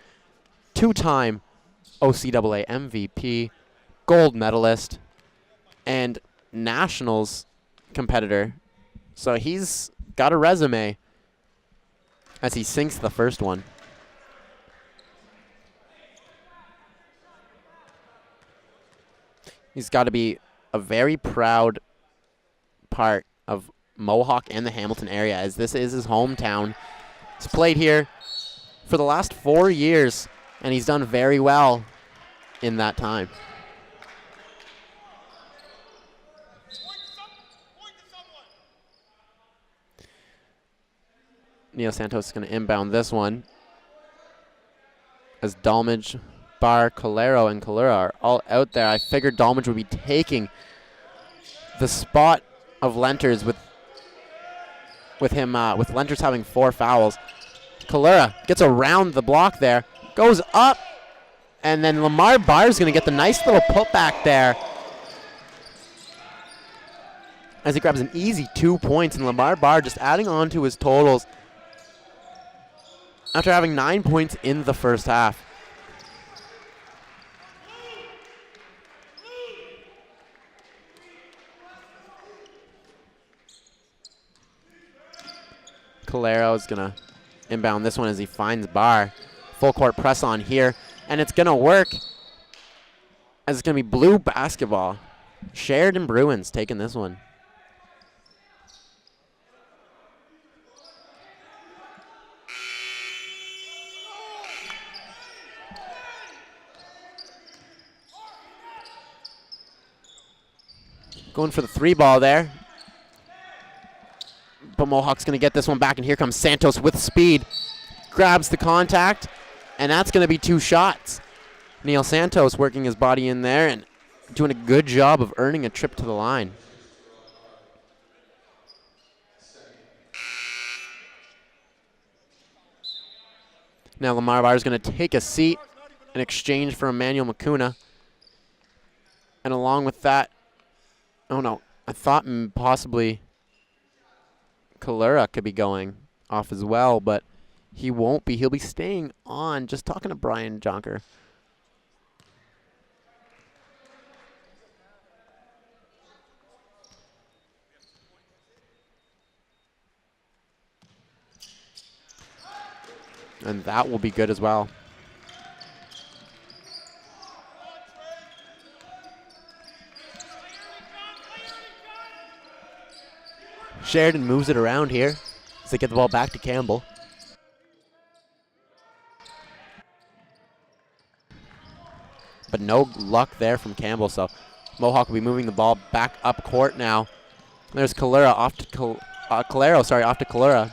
2-time OCAA MVP, gold medalist, and nationals competitor. So he's got a resume as he sinks the first one. He's got to be a very proud part of Mohawk and the Hamilton area, as this is his hometown. He's played here for the last 4 years, and he's done very well in that time. Neil Santos is going to inbound this one as Dalmage, Barr, Calero, and Calera are all out there. I figured Dalmage would be taking the spot of Lenters with Lenters having 4 fouls. Calera gets around the block there, goes up, and then Lamar Barr's going to get the nice little putback there as he grabs an easy 2 points, and Lamar Barr just adding on to his totals after having 9 points in the first half. Calero is going to inbound this one as he finds Barr. Full court press on here, and it's going to work as it's going to be blue basketball. Sheridan Bruins taking this one. Going for the 3 ball there. But Mohawk's going to get this one back, and here comes Santos with speed. Grabs the contact, and that's going to be 2 shots. Neil Santos working his body in there and doing a good job of earning a trip to the line. Now Lamar Barr is going to take a seat in exchange for Emmanuel Makuna. And along with that, oh no, I thought possibly Kalura could be going off as well, but he won't be. He'll be staying on. Just talking to Brian Jonker. And that will be good as well. Sheridan moves it around here as they get the ball back to Campbell. But no luck there from Campbell, so Mohawk will be moving the ball back up court now. There's Kalura off to off to Kalura.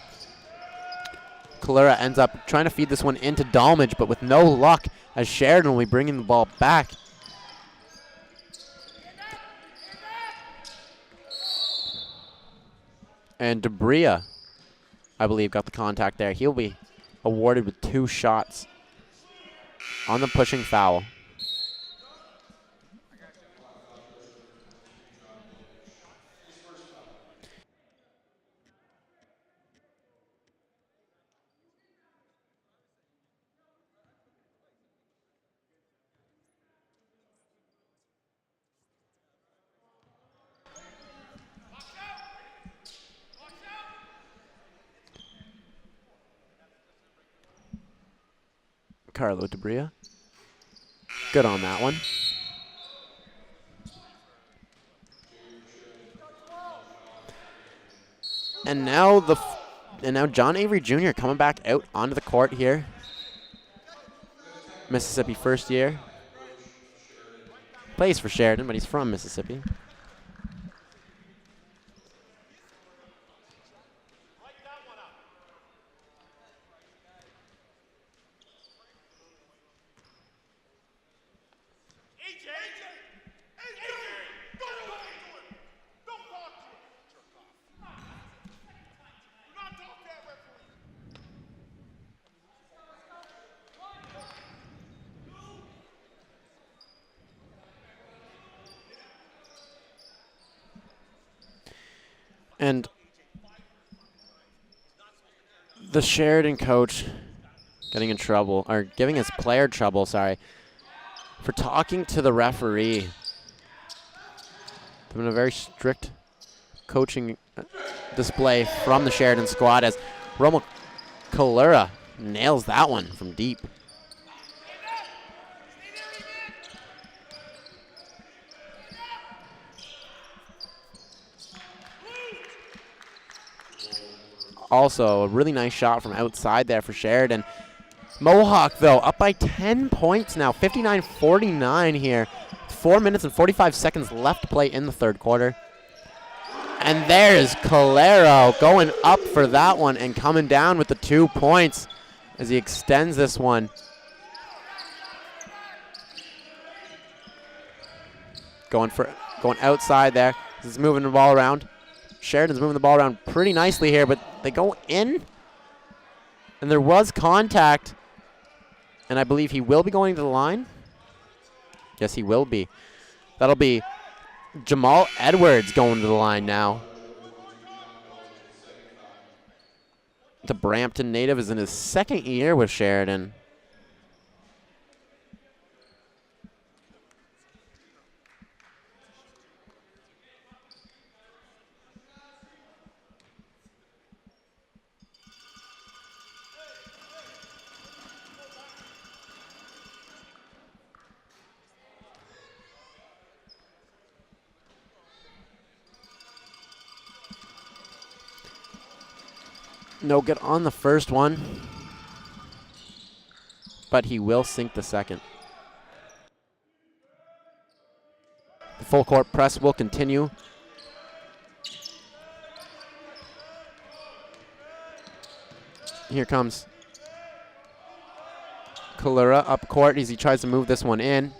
Kalura ends up trying to feed this one into Dalmage, but with no luck, as Sheridan will be bringing the ball back. And Debria, I believe, got the contact there. He'll be awarded with 2 shots on the pushing foul. Carlo Debria. Good on that one. And now John Avery Jr. coming back out onto the court here. Mississippi first year. Plays for Sheridan, but he's from Mississippi. And the Sheridan coach getting in trouble, or giving his player trouble, sorry, for talking to the referee. Doing a very strict coaching display from the Sheridan squad as Romo Kalura nails that one from deep. Also, a really nice shot from outside there for Sheridan. Mohawk, though, up by 10 points now, 59-49 here. 4 minutes and 45 seconds left to play in the 3rd quarter. And there's Calero going up for that one and coming down with the 2 points as he extends this one. Going outside there. He's moving the ball around. Sheridan's moving the ball around pretty nicely here, but they go in, and there was contact, and I believe he will be going to the line. Yes, he will be. That'll be Jamal Edwards going to the line now. The Brampton native is in his 2nd year with Sheridan. No good on the first one, but he will sink the second. The full court press will continue. Here comes Kalura up court as he tries to move this one in.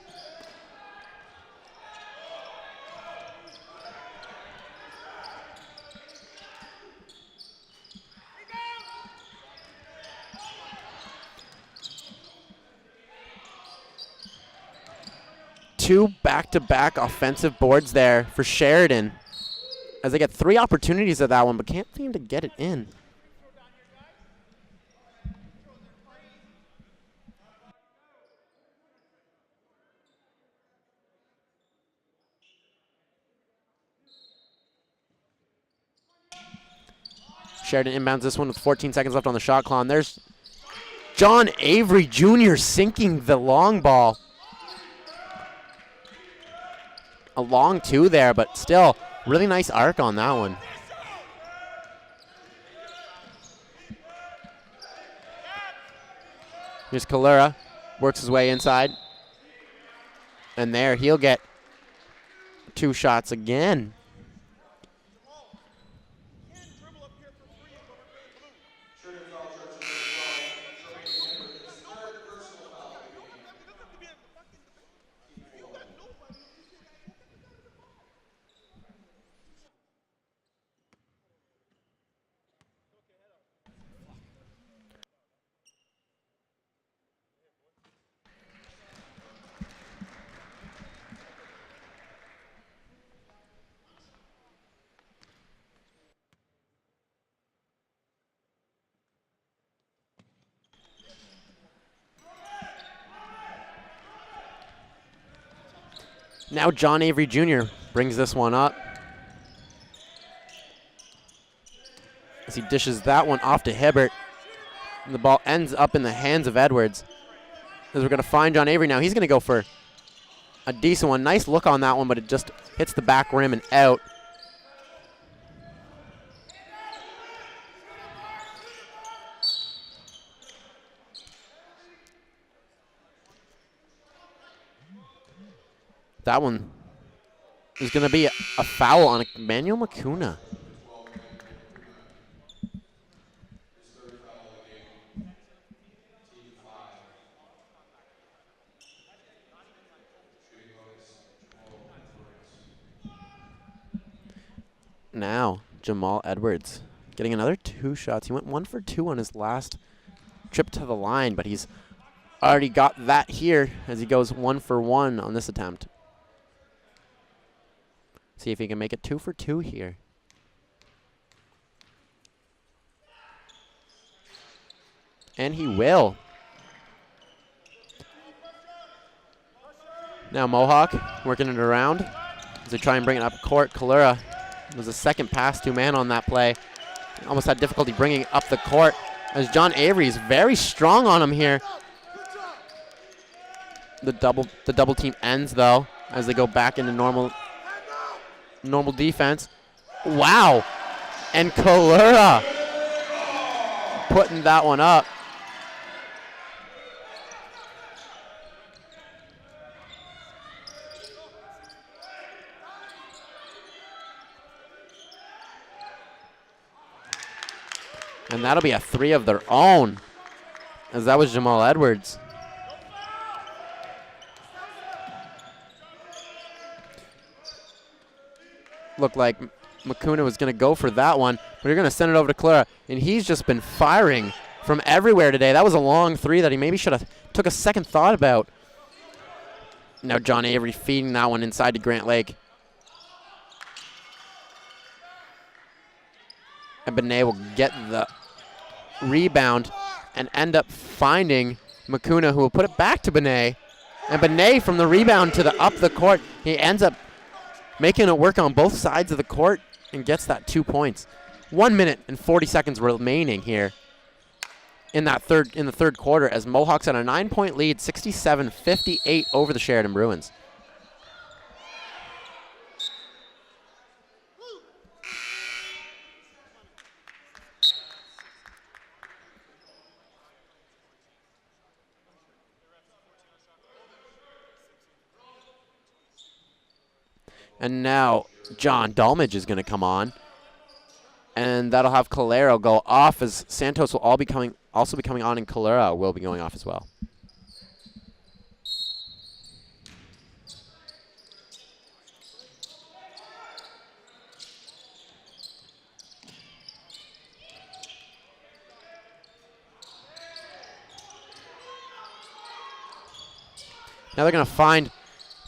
Two back-to-back offensive boards there for Sheridan as they get 3 opportunities at that one, but can't seem to get it in. Sheridan inbounds this one with 14 seconds left on the shot clock. And there's John Avery Jr. sinking the long ball. A long 2 there, but still really nice arc on that one. Here's Kalura, works his way inside. And there, he'll get 2 shots again. Now John Avery Jr. brings this one up as he dishes that one off to Hibbert. And the ball ends up in the hands of Edwards. As we're going to find John Avery now. He's going to go for a decent one. Nice look on that one, but it just hits the back rim and out. That one is going to be a foul on Emmanuel Makuna. Now, Jamal Edwards getting another 2 shots. He went 1 for 2 on his last trip to the line, but he's already got that here as he goes 1 for 1 on this attempt. See if he can make it 2 for 2 here. And he will. Now Mohawk working it around as they try and bring it up court. Kalura was a second pass to man on that play. Almost had difficulty bringing it up the court as John Avery is very strong on him here. The double team ends though as they go back into normal defense. Wow. And Kalura putting that one up. And that'll be a 3 of their own, as that was Jamal Edwards. Looked like Makuna was going to go for that one, but you're going to send it over to Kalura, and he's just been firing from everywhere today. That was a long 3 that he maybe should have took a second thought about. Now John Avery feeding that one inside to Grant Lake. And Benet will get the rebound and end up finding Makuna, who will put it back to Benet. And Benet from the rebound to the up the court, he ends up making it work on both sides of the court and gets that 2 points. 1 minute and 40 seconds remaining here in the third quarter as Mohawks had a 9-point lead, 67-58 over the Sheridan Bruins. And now John Dolmage is going to come on. And that'll have Calero go off as Santos will also be coming on, and Calero will be going off as well. Now they're going to find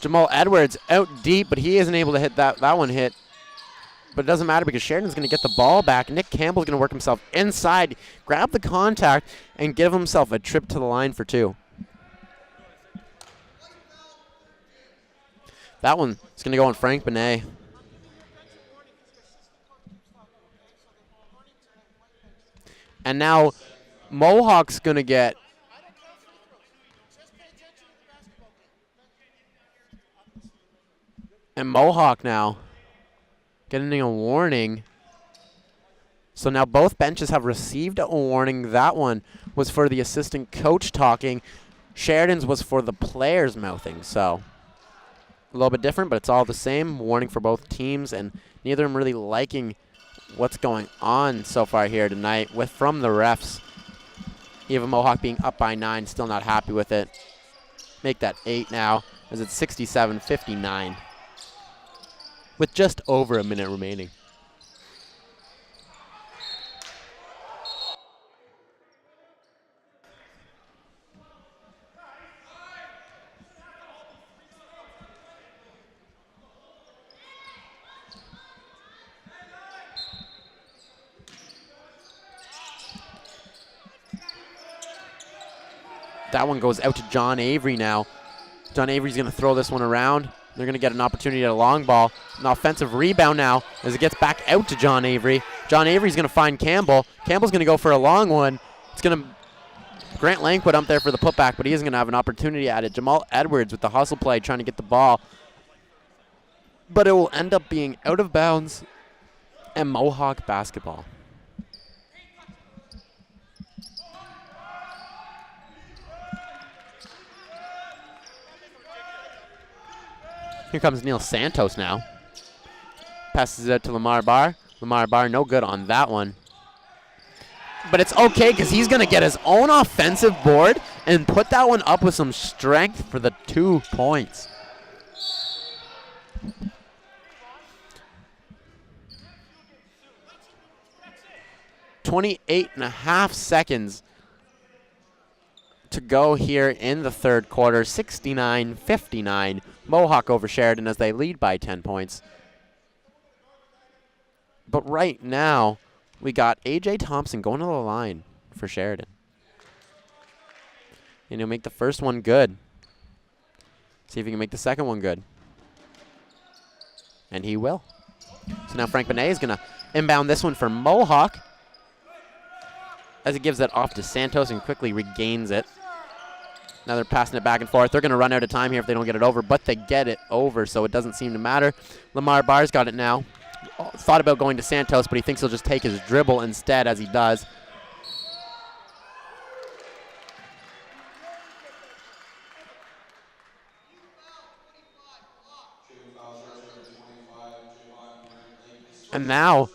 Jamal Edwards out deep, but he isn't able to hit that one hit. But it doesn't matter because Sheridan's going to get the ball back. Nick Campbell's going to work himself inside, grab the contact, and give himself a trip to the line for 2. That one is going to go on Frank Benet. And now Mohawk's going to get and Mohawk now getting a warning. So now both benches have received a warning. That one was for the assistant coach talking. Sheridan's was for the players mouthing. So a little bit different, but it's all the same. Warning for both teams, and neither of them really liking what's going on so far here tonight from the refs. Even Mohawk being up by 9, still not happy with it. Make that 8 now, as it's 67-59. With just over a minute remaining. That one goes out to John Avery now. John Avery's going to throw this one around. They're going to get an opportunity at a long ball. An offensive rebound now as it gets back out to John Avery. John Avery's going to find Campbell. Campbell's going to go for a long one. It's going to Grant Langwood up there for the putback, but he isn't going to have an opportunity at it. Jamal Edwards with the hustle play trying to get the ball. But it will end up being out of bounds and Mohawk basketball. Here comes Neil Santos now. Passes it out to Lamar Barr. Lamar Barr no good on that one. But it's okay because he's going to get his own offensive board and put that one up with some strength for the 2 points. .28.5 seconds to go here in the third quarter. 69-59. Mohawk over Sheridan as they lead by 10 points. But right now, we got A.J. Thompson going to the line for Sheridan. And he'll make the first one good. See if he can make the second one good. And he will. So now Frank Benet is going to inbound this one for Mohawk as he gives that off to Santos and quickly regains it. Now they're passing it back and forth. They're going to run out of time here if they don't get it over, but they get it over, so it doesn't seem to matter. Lamar Barr's got it now. Thought about going to Santos, but he thinks he'll just take his dribble instead, as he does. And now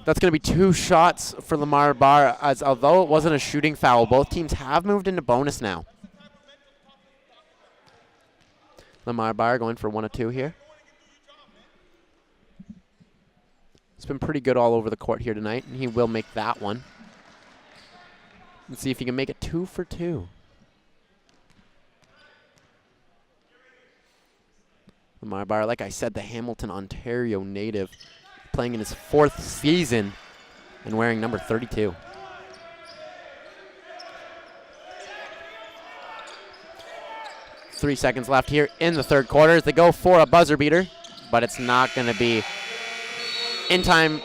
that's going to be 2 shots for Lamar Barr, as although it wasn't a shooting foul, both teams have moved into bonus now. Lamar Barr going for 1 of 2 here. It's been pretty good all over the court here tonight, and he will make that one. Let's see if he can make it 2 for 2. Lamar Barr, like I said, the Hamilton, Ontario native, playing in his 4th season and wearing number 32. Three seconds left here in the third quarter as they go for a buzzer beater, but it's not going to be in time.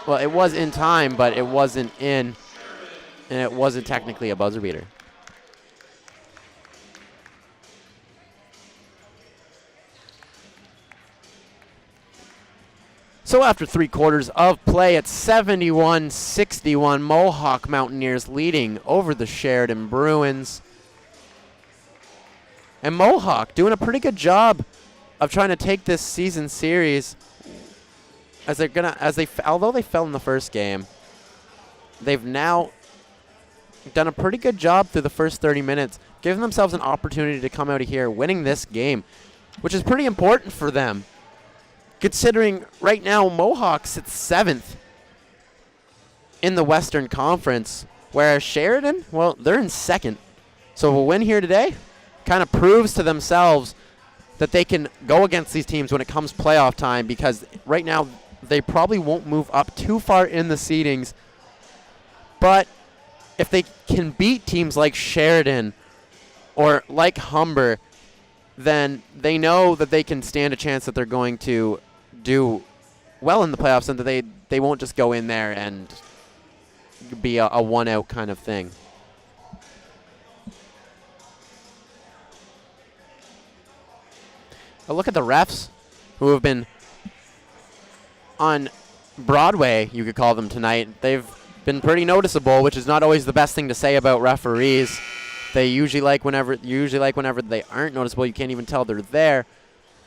Well, it was in time, but it wasn't in, and it wasn't technically a buzzer beater. So after 3 quarters of play, it's 71-61. Mohawk Mountaineers leading over the Sheridan Bruins. And Mohawk doing a pretty good job of trying to take this season series, although they fell in the first game, they've now done a pretty good job through the first 30 minutes, giving themselves an opportunity to come out of here winning this game, which is pretty important for them, considering right now Mohawk sits 7th in the Western Conference, whereas Sheridan, well, they're in 2nd. So a win here today kind of proves to themselves that they can go against these teams when it comes playoff time, because right now they probably won't move up too far in the seedings. But if they can beat teams like Sheridan or like Humber, then they know that they can stand a chance that they're going to do well in the playoffs, and that they won't just go in there and be a one-out kind of thing. But look at the refs who have been on Broadway, you could call them tonight. They've been pretty noticeable, which is not always the best thing to say about referees. They usually like whenever they aren't noticeable. You can't even tell they're there.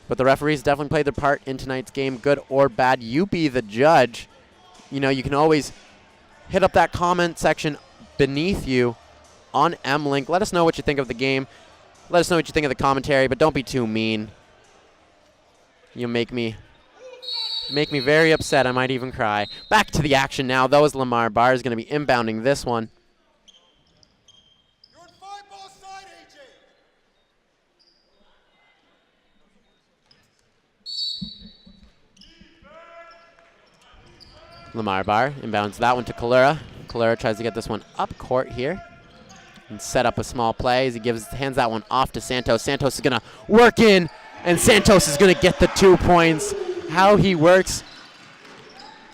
But the referees definitely played their part in tonight's game, good or bad. You be the judge. You know, you can always hit up that comment section beneath you on M-Link. Let us know what you think of the game. Let us know what you think of the commentary, but don't be too mean. You make me very upset. I might even cry. Back to the action now, though, as Lamar Barr is going to be inbounding this one. You're on 5-ball side, AJ. Lamar Barr inbounds that one to Kalura. Kalura tries to get this one up court here and set up a small play as he hands that one off to Santos. Santos is going to work in, and Santos is going to get the 2 points. How he works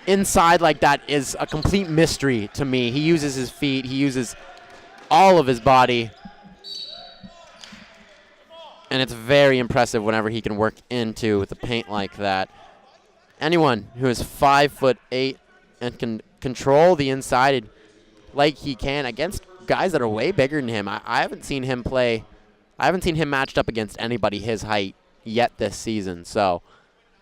inside like that is a complete mystery to me. He uses his feet. He uses all of his body. And it's very impressive whenever he can work into the paint like that. Anyone who is 5'8" and can control the inside like he can against guys that are way bigger than him. I haven't seen him play. I haven't seen him matched up against anybody his height yet this season. So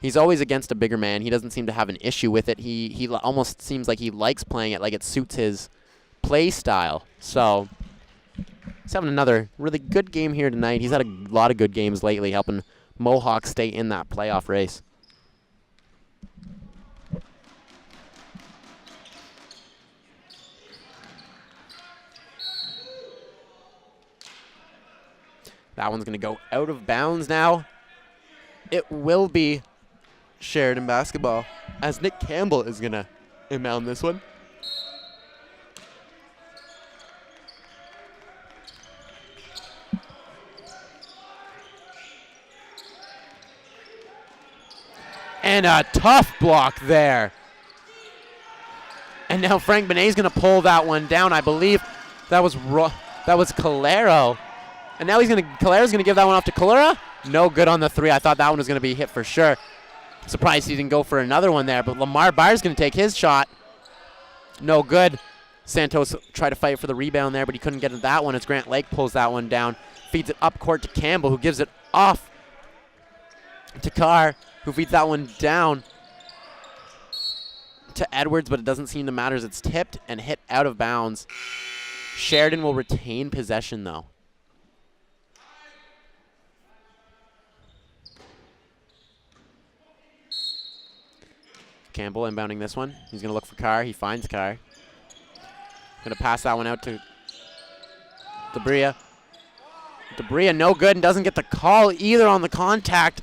he's always against a bigger man. He doesn't seem to have an issue with it. He almost seems like he likes playing it, like it suits his play style. So he's having another really good game here tonight. He's had a lot of good games lately, helping Mohawk stay in that playoff race. That one's going to go out of bounds now. It will be Sheridan basketball, as Nick Campbell is going to inbound this one. And a tough block there. And now Frank Benet is going to pull that one down. I believe that was Calero. And now Calero's going to give that one off to Kalura. No good on the 3. I thought that one was going to be hit for sure. Surprised he didn't go for another one there, but Lamar Barr's going to take his shot. No good. Santos tried to fight for the rebound there, but he couldn't get to that one as Grant Lake pulls that one down. Feeds it up court to Campbell, who gives it off to Carr, who feeds that one down to Edwards, but it doesn't seem to matter as it's tipped and hit out of bounds. Sheridan will retain possession, though. Campbell inbounding this one. He's going to look for Carr. He finds Carr. Going to pass that one out to Debria. Debria no good and doesn't get the call either on the contact.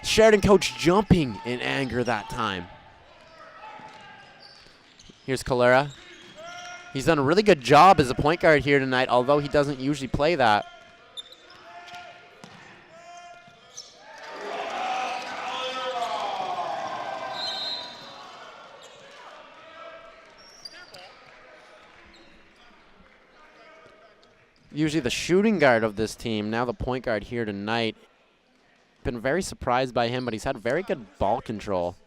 Sheridan coach jumping in anger that time. Here's Calera. He's done a really good job as a point guard here tonight, although he doesn't usually play that. Usually the shooting guard of this team, now the point guard here tonight. Been very surprised by him, but he's had very good ball control.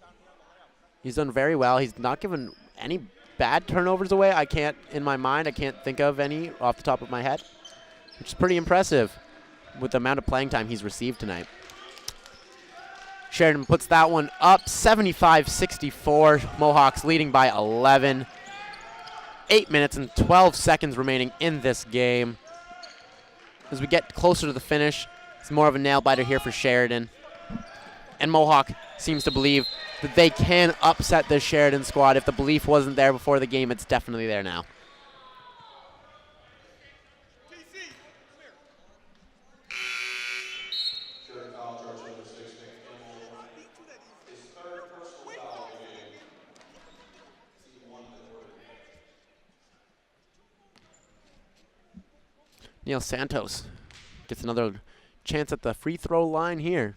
He's done very well. He's not given any bad turnovers away. In my mind, I can't think of any off the top of my head, which is pretty impressive with the amount of playing time he's received tonight. Sheridan puts that one up, 75-64. Mohawks leading by 11. 8 minutes and 12 seconds remaining in this game. As we get closer to the finish, it's more of a nail-biter here for Sheridan. And Mohawk seems to believe that they can upset this Sheridan squad. If the belief wasn't there before the game, it's definitely there now. Neil Santos gets another chance at the free throw line here.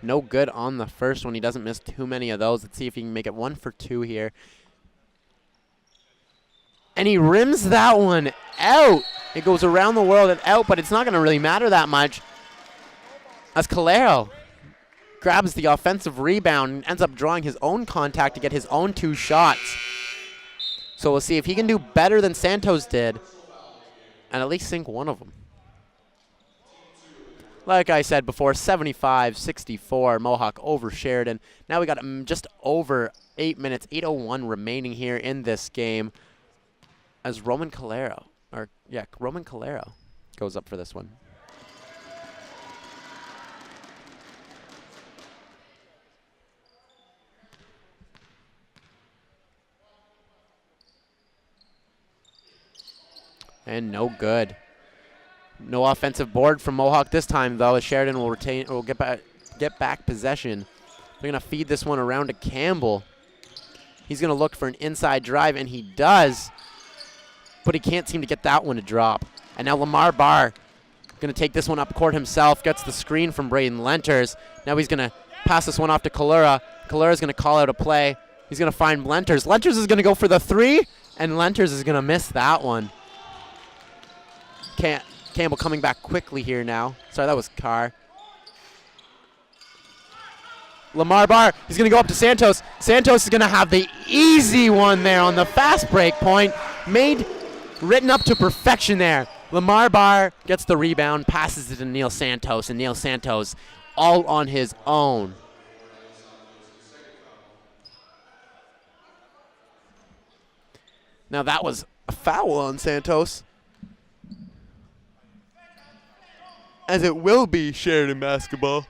No good on the first one. He doesn't miss too many of those. Let's see if he can make it 1 for 2 here. And he rims that one out. It goes around the world and out, but it's not going to really matter that much as Calero grabs the offensive rebound and ends up drawing his own contact to get his own 2 shots. So we'll see if he can do better than Santos did and at least sink one of them. Like I said before, 75-64, Mohawk over Sheridan. Now we got just over 8 minutes, 8:01 remaining here in this game as Roman Calero goes up for this one. And no good. No offensive board from Mohawk this time, though, as Sheridan will get back possession. They're going to feed this one around to Campbell. He's going to look for an inside drive, and he does, but he can't seem to get that one to drop. And now Lamar Barr going to take this one up court himself, gets the screen from Braden Lenters. Now he's going to pass this one off to Calera. Calera's going to call out a play. He's going to find Lenters. Lenters is going to go for the 3, and Lenters is going to miss that one. Campbell coming back quickly here now. Sorry, that was Carr. Lamar Barr, he's going to go up to Santos. Santos is going to have the easy one there on the fast break point. Written up to perfection there. Lamar Barr gets the rebound, passes it to Neil Santos, and Neil Santos all on his own. Now that was a foul on Santos, as it will be Sheridan basketball,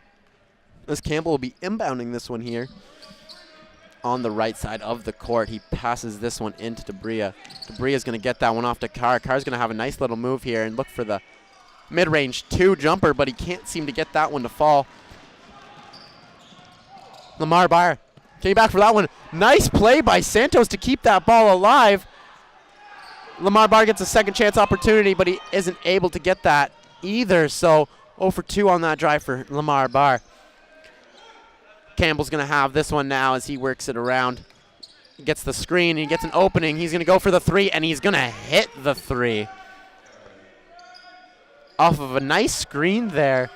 as Campbell will be inbounding this one here on the right side of the court. He passes this one into Debria. Debria's going to get that one off to Carr. Carr's going to have a nice little move here and look for the mid-range 2 jumper, but he can't seem to get that one to fall. Lamar Barr came back for that one. Nice play by Santos to keep that ball alive. Lamar Barr gets a second chance opportunity, but he isn't able to get that either, so 0 for 2 on that drive for Lamar Barr. Campbell's going to have this one now as he works it around. He gets the screen, he gets an opening. He's going to go for the 3, and he's going to hit the 3. Off of a nice screen there.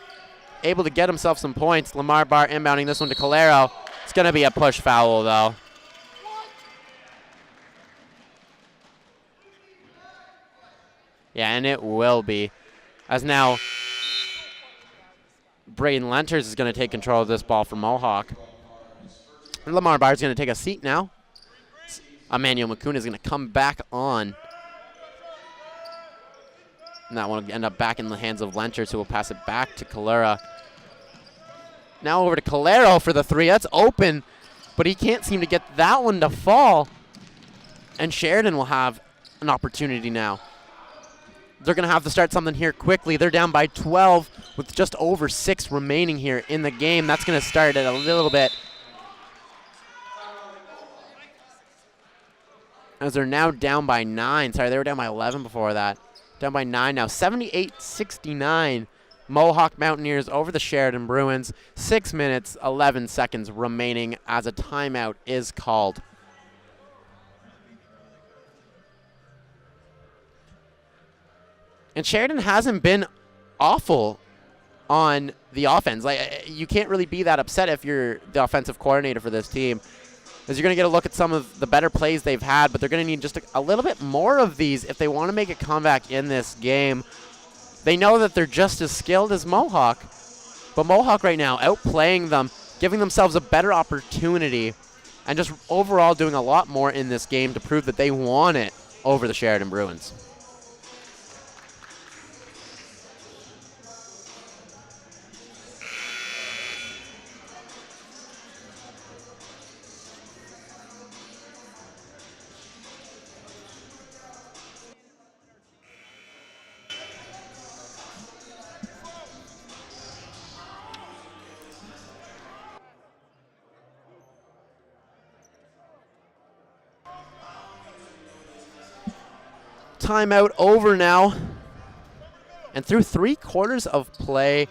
Able to get himself some points. Lamar Barr inbounding this one to Calero. It's going to be a push foul, though. Yeah, and it will be. As now Braden Lenters is going to take control of this ball from Mohawk. And Lamar Barr is going to take a seat now. Emmanuel McCune is going to come back on. And that one will end up back in the hands of Lenters, who will pass it back to Calera. Now over to Calero for the 3. That's open, but he can't seem to get that one to fall. And Sheridan will have an opportunity now. They're going to have to start something here quickly. They're down by 12 with just over 6 remaining here in the game. That's going to start it a little bit, as they're now down by 9. Sorry, they were down by 11 before that. Down by 9 now. 78-69. Mohawk Mountaineers over the Sheridan Bruins. 6 minutes, 11 seconds remaining as a timeout is called. And Sheridan hasn't been awful on the offense. Like, you can't really be that upset if you're the offensive coordinator for this team, as you're going to get a look at some of the better plays they've had, but they're going to need just a little bit more of these if they want to make a comeback in this game. They know that they're just as skilled as Mohawk, but Mohawk right now outplaying them, giving themselves a better opportunity, and just overall doing a lot more in this game to prove that they want it over the Sheridan Bruins. Timeout over now. And through 3/4 of play,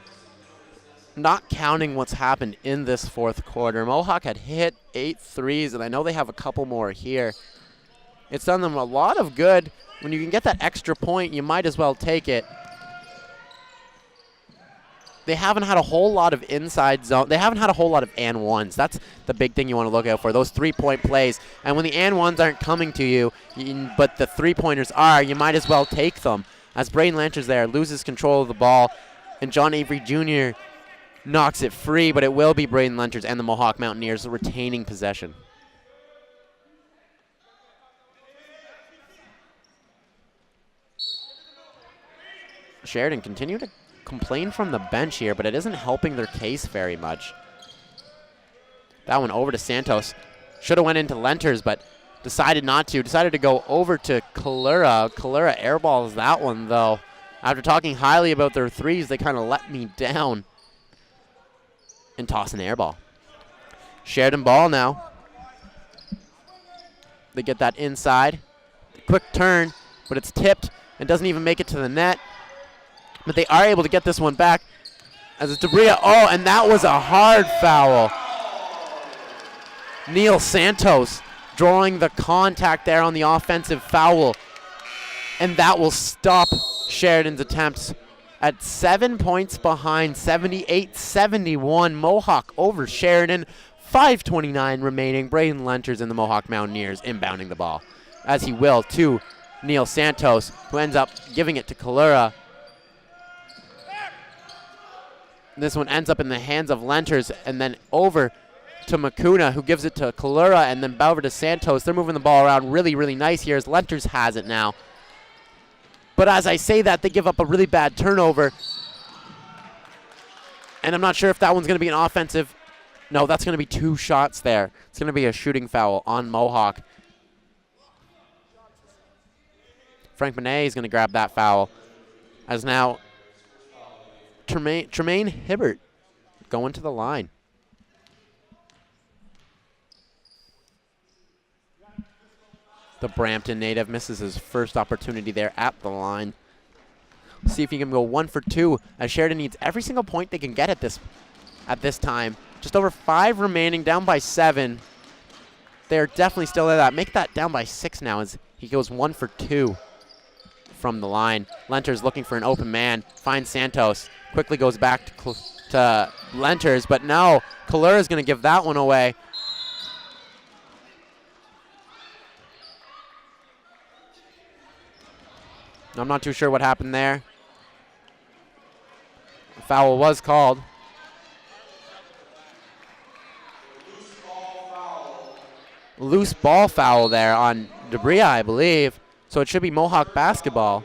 not counting what's happened in this fourth quarter, Mohawk had hit 8 threes, and I know they have a couple more here. It's done them a lot of good. When you can get that extra point, you might as well take it. They haven't had a whole lot of inside zone. They haven't had a whole lot of and ones. That's the big thing you want to look out for, those 3-point plays. And when the and ones aren't coming to you, but the 3-pointers are, you might as well take them. As Braden Lanter's there, loses control of the ball, and John Avery Jr. knocks it free, but it will be Braden Lenters and the Mohawk Mountaineers retaining possession. Sheridan continue to complain from the bench here, but it isn't helping their case very much. That one over to Santos. Should have went into Lenters, but decided not to. Decided to go over to Kalura. Kalura airballs that one, though. After talking highly about their threes, they kind of let me down. And toss an airball. Sheridan ball now. They get that inside. Quick turn, but it's tipped and doesn't even make it to the net. But they are able to get this one back as it's Debria. Oh, and that was a hard foul. Neil Santos drawing the contact there on the offensive foul. And that will stop Sheridan's attempts at 7 points behind, 78-71. Mohawk over Sheridan. 5:29 remaining. Braden Lenters and the Mohawk Mountaineers inbounding the ball, as he will to Neil Santos, who ends up giving it to Kalura. This one ends up in the hands of Lenters, and then over to Makuna, who gives it to Kalura, and then over to Santos. They're moving the ball around really, really nice here as Lenters has it now. But as I say that, they give up a really bad turnover. And I'm not sure if that one's going to be an offensive. No, that's going to be 2 shots there. It's going to be a shooting foul on Mohawk. Frank Benet is going to grab that foul, as now Tremaine Hibbert going to the line. The Brampton native misses his first opportunity there at the line. See if he can go 1 for 2, as Sheridan needs every single point they can get at this time. Just over 5 remaining, down by 7. They're definitely still at that. Make that down by 6 now as he goes 1 for 2 from the line. Lenters looking for an open man, finds Santos, quickly goes back to Lenters, but no, Kalura is going to give that one away. I'm not too sure what happened there. The foul was called. Loose ball foul there on Debria, I believe. So it should be Mohawk basketball.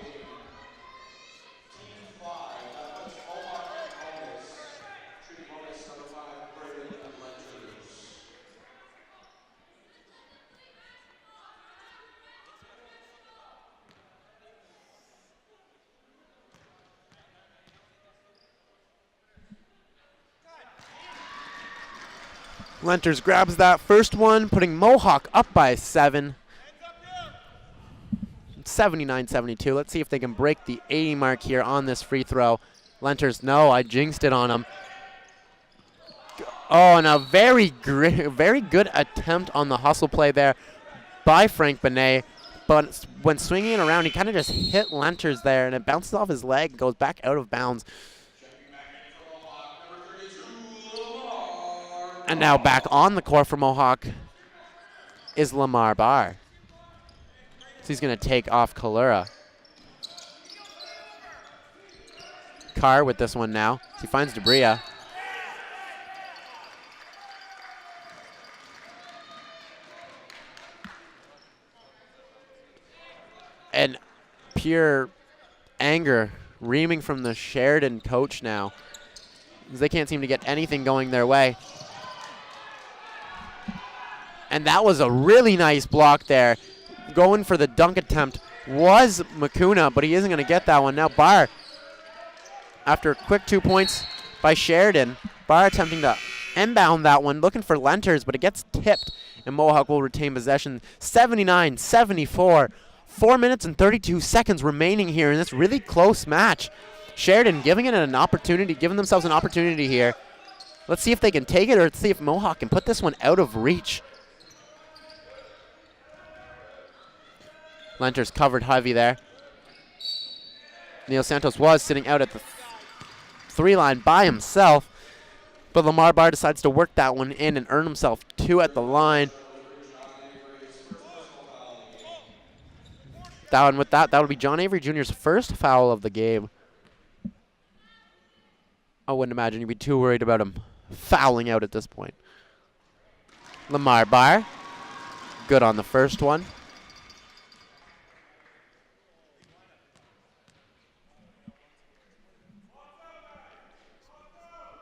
Lenters grabs that first one, putting Mohawk up by 7. 79-72. Let's see if they can break the 80 mark here on this free throw. Lenters, no, I jinxed it on him. Oh, and a very good attempt on the hustle play there by Frank Benet. But when swinging it around, he kind of just hit Lenters there, and it bounces off his leg and goes back out of bounds. And now back on the court for Mohawk is Lamar Barr. So he's going to take off Kalura. Carr with this one now. He finds Debria. And pure anger reaming from the Sheridan coach now, as they can't seem to get anything going their way. And that was a really nice block there. Going for the dunk attempt was Makuna, but he isn't going to get that one. Now Barr, after a quick 2 points by Sheridan, Barr attempting to inbound that one, looking for Lenters, but it gets tipped, and Mohawk will retain possession. 79-74. 4 minutes and 32 seconds remaining here in this really close match. Sheridan giving themselves an opportunity here. Let's see if they can take it, or let's see if Mohawk can put this one out of reach. Lenters covered heavy there. Neil Santos was sitting out at the 3 line by himself, but Lamar Barr decides to work that one in and earn himself 2 at the line. That would be John Avery Jr.'s first foul of the game. I wouldn't imagine you'd be too worried about him fouling out at this point. Lamar Barr, good on the first one.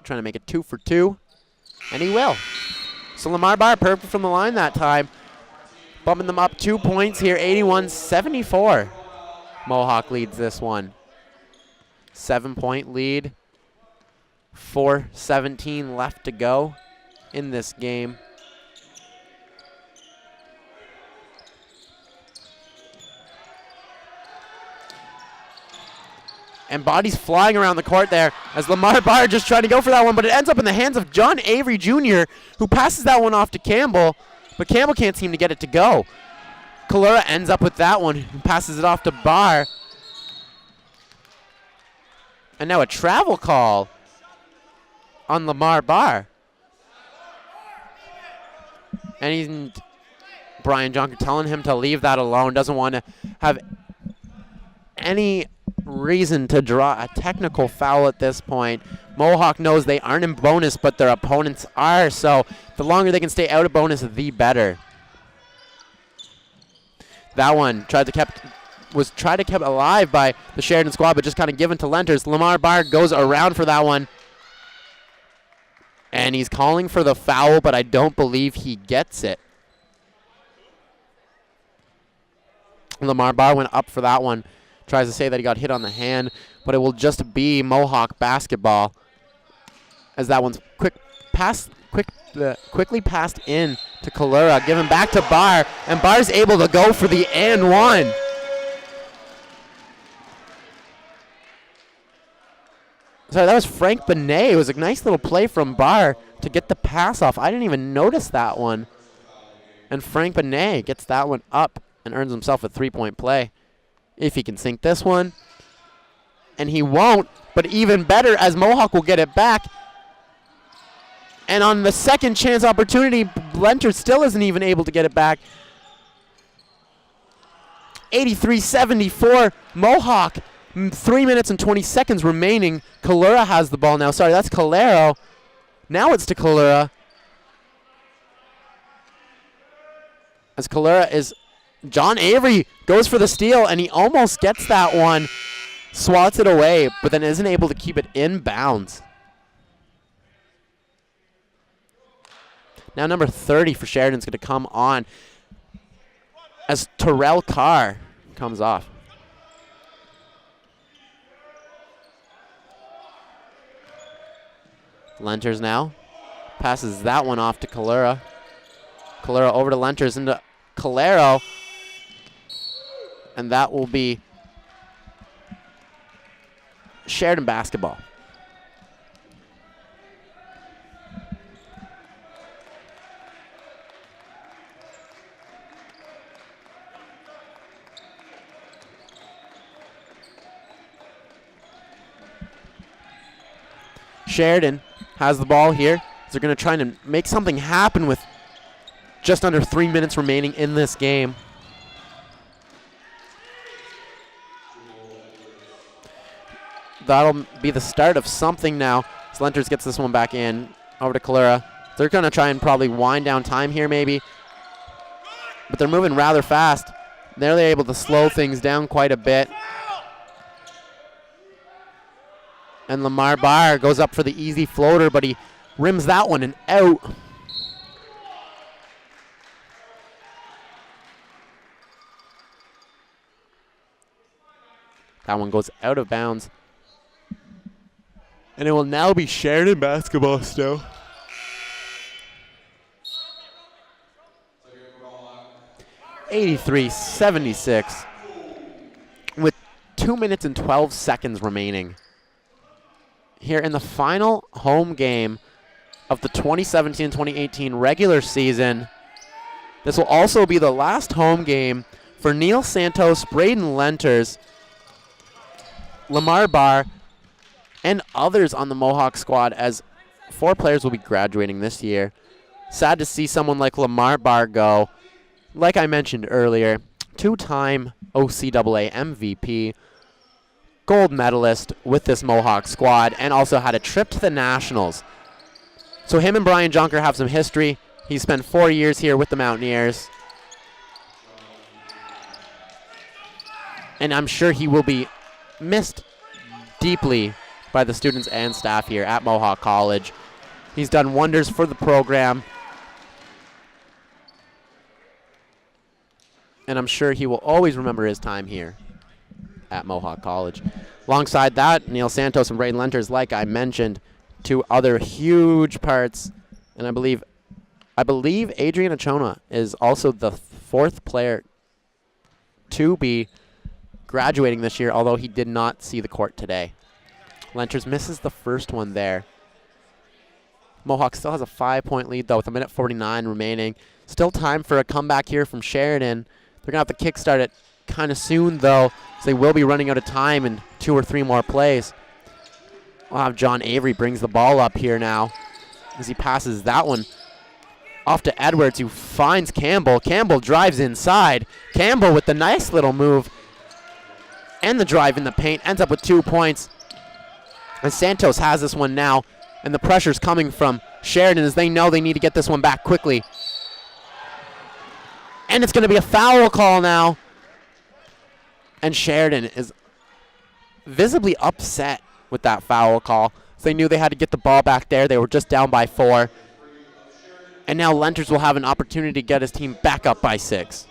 Trying to make it 2 for 2, and he will. So Lamar Barr perfect from the line that time. Bumping them up 2 points here, 81-74. Mohawk leads this one. 7-point lead. 4:17 left to go in this game. And bodies flying around the court there as Lamar Barr just trying to go for that one, but it ends up in the hands of John Avery Jr., who passes that one off to Campbell. But Campbell can't seem to get it to go. Kalura ends up with that one and passes it off to Barr. And now a travel call on Lamar Barr. And Brian Jonker telling him to leave that alone. Doesn't want to have any reason to draw a technical foul at this point. Mohawk knows they aren't in bonus, but their opponents are, so the longer they can stay out of bonus, the better. That one was tried to keep alive by the Sheridan squad, but just kind of given to Lenters. Lamar Barr goes around for that one. And he's calling for the foul, but I don't believe he gets it. Lamar Barr went up for that one. Tries to say that he got hit on the hand, but it will just be Mohawk basketball, as that one's quickly passed in to Kalura, given back to Barr, and Barr's able to go for the and one. Sorry, that was Frank Benet. It was a nice little play from Barr to get the pass off. I didn't even notice that one. And Frank Benet gets that one up and earns himself a 3-point play. If he can sink this one. And he won't, but even better as Mohawk will get it back. And on the second chance opportunity, Lenter still isn't even able to get it back. 83-74, Mohawk. 3 minutes and 20 seconds remaining. Kalura has the ball now. Sorry, that's Calero. Now it's to Kalura. As Kalura is... John Avery goes for the steal, and he almost gets that one. Swats it away, but then isn't able to keep it in bounds. Now number 30 for Sheridan's going to come on as Terrell Carr comes off. Lenters now. Passes that one off to Kalura. Kalura over to Lenters into Calero. And that will be Sheridan basketball. Sheridan has the ball here. They're going to try and make something happen with just under 3 minutes remaining in this game. that'll be the start of something now. So Lenters gets this one back in. Over to Kalura. They're going to try and probably wind down time here maybe. But they're moving rather fast. They're able to slow things down quite a bit. And Lamar Barr goes up for the easy floater, but he rims that one and out. That one goes out of bounds. And it will now be Sheridan basketball still. (83-76) with 2 minutes and 12 seconds remaining. Here in the final home game of the 2017-2018 regular season. This will also be the last home game for Neil Santos, Braden Lenters, Lamar Barr, and others on the Mohawk squad, as 4 players will be graduating this year. Sad to see someone like Lamar Barr go. Like I mentioned earlier, 2-time OCAA MVP, gold medalist with this Mohawk squad, and also had a trip to the Nationals. So him and Brian Jonker have some history. He spent 4 years here with the Mountaineers. And I'm sure he will be missed deeply by the students and staff here at Mohawk College. He's done wonders for the program. And I'm sure he will always remember his time here at Mohawk College. Alongside that, Neil Santos and Braden Lenters, like I mentioned, 2 other huge parts. And I believe Adrian Achona is also the 4th player to be graduating this year, although he did not see the court today. Lenters misses the first one there. Mohawk still has a 5-point lead, though, with 1:49 remaining. Still time for a comeback here from Sheridan. They're going to have to kickstart it kind of soon, though, so they will be running out of time in 2 or 3 more plays. We'll have John Avery brings the ball up here now as he passes that one off to Edwards, who finds Campbell. Campbell drives inside. Campbell with the nice little move and the drive in the paint, ends up with 2 points. And Santos has this one now, and the pressure's coming from Sheridan as they know they need to get this one back quickly. And it's going to be a foul call now. And Sheridan is visibly upset with that foul call. So they knew they had to get the ball back there. They were just down by 4. And now Lenters will have an opportunity to get his team back up by 6.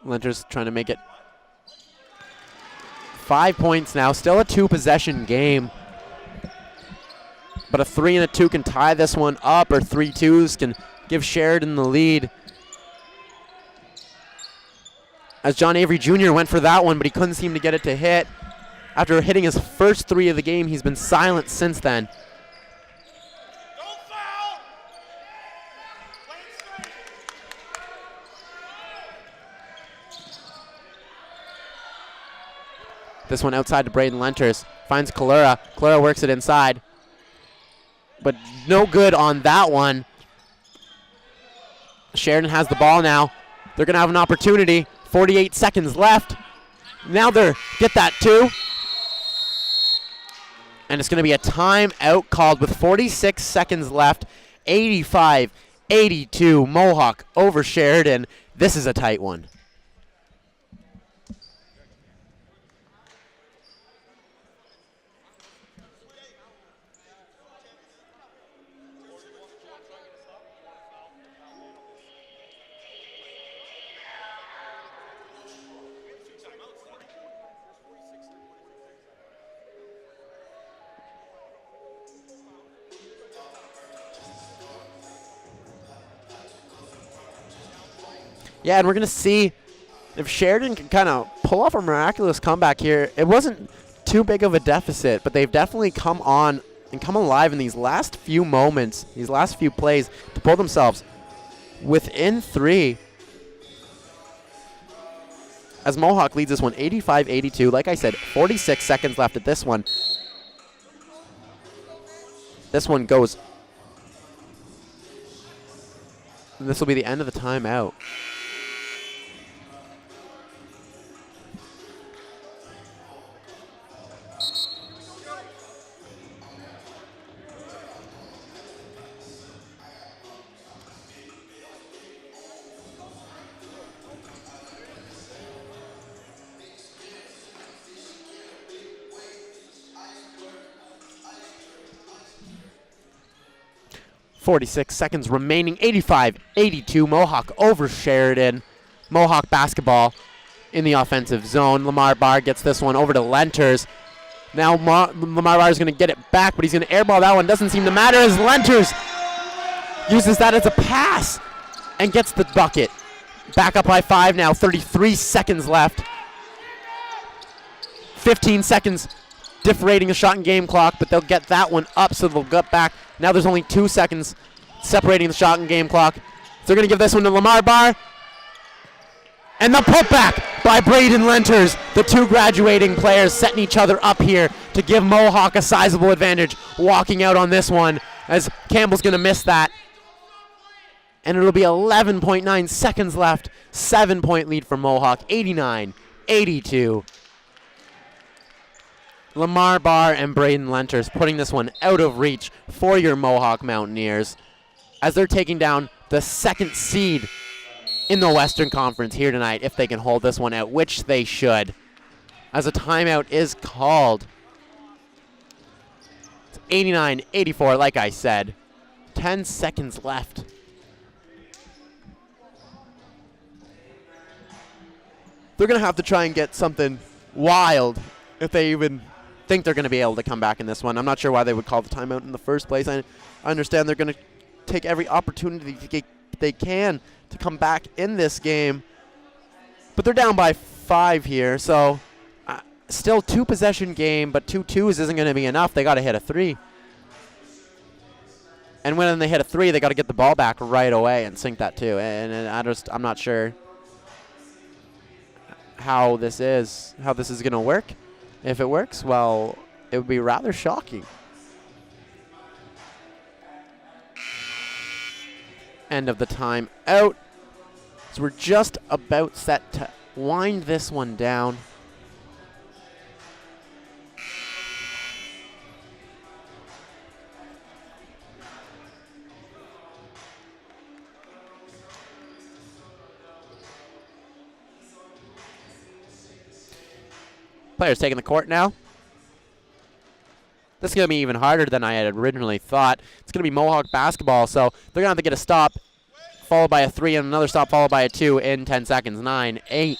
Lenters trying to make it 5 points now. Still a 2-possession game. But a 3 and a 2 can tie this one up, or 3 2s can give Sheridan the lead. As John Avery Jr. went for that one, but he couldn't seem to get it to hit. After hitting his first 3 of the game, he's been silent since then. This one outside to Braden Lenters. Finds Kalura. Kalura works it inside. But no good on that one. Sheridan has the ball now. They're going to have an opportunity. 48 seconds left. Now they're get that 2. And it's going to be a timeout called with 46 seconds left. 85-82 Mohawk over Sheridan. This is a tight one. Yeah, and we're going to see if Sheridan can kind of pull off a miraculous comeback here. It wasn't too big of a deficit, but they've definitely come on and come alive in these last few moments, these last few plays, to pull themselves within 3. as Mohawk leads this one 85-82. Like I said, 46 seconds left at this one. This one goes. This will be the end of the timeout. .46 seconds remaining, 85-82. Mohawk over Sheridan. Mohawk basketball in the offensive zone. Lamar Barr gets this one over to Lenters. Now Lamar Barr is going to get it back, but he's going to airball that one. Doesn't seem to matter as Lenters uses that as a pass and gets the bucket. Back up by 5 now, 33 seconds left. 15 seconds differentiating the shot and game clock, but they'll get that one up, so they'll get back. Now there's only 2 seconds separating the shot and game clock. So they're going to give this one to Lamar Barr. And the putback by Braden Lenters. The 2 graduating players setting each other up here to give Mohawk a sizable advantage. Walking out on this one as Campbell's going to miss that. And it'll be 11.9 seconds left. 7-point lead for Mohawk, 89-82. Lamar Barr and Braden Lenters putting this one out of reach for your Mohawk Mountaineers as they're taking down the 2nd seed in the Western Conference here tonight if they can hold this one out, which they should, as a timeout is called. It's 89-84, like I said. 10 seconds left. They're going to have to try and get something wild if they even think they're going to be able to come back in this one. I'm not sure why they would call the timeout in the first place. I understand they're going to take every opportunity they can to come back in this game. But they're down by 5 here, so still 2-possession game, but 2 twos isn't going to be enough. They got to hit a 3. And when they hit a 3, they got to get the ball back right away and sink that too. And I'm not sure how this is going to work. If it works, well, it would be rather shocking. End of the time out. So we're just about set to wind this one down. Players taking the court now. This is going to be even harder than I had originally thought. It's going to be Mohawk basketball, so they're going to have to get a stop, followed by a 3, and another stop, followed by a 2 in 10 seconds. 9, 8.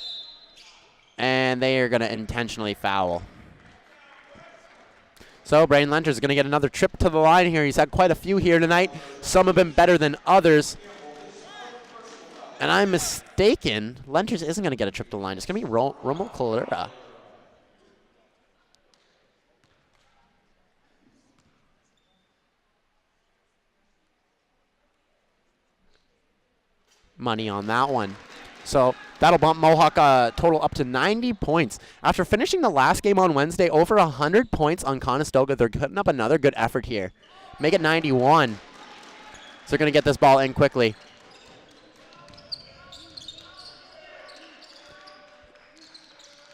And they are going to intentionally foul. So Braden Lenters is going to get another trip to the line here. He's had quite a few here tonight. Some have been better than others. And I'm mistaken, Lenters isn't going to get a trip to the line. It's going to be Romo Calera. Money on that one. So that'll bump Mohawk total up to 90 points. After finishing the last game on Wednesday, over 100 points on Conestoga, they're putting up another good effort here. Make it 91. So they're going to get this ball in quickly.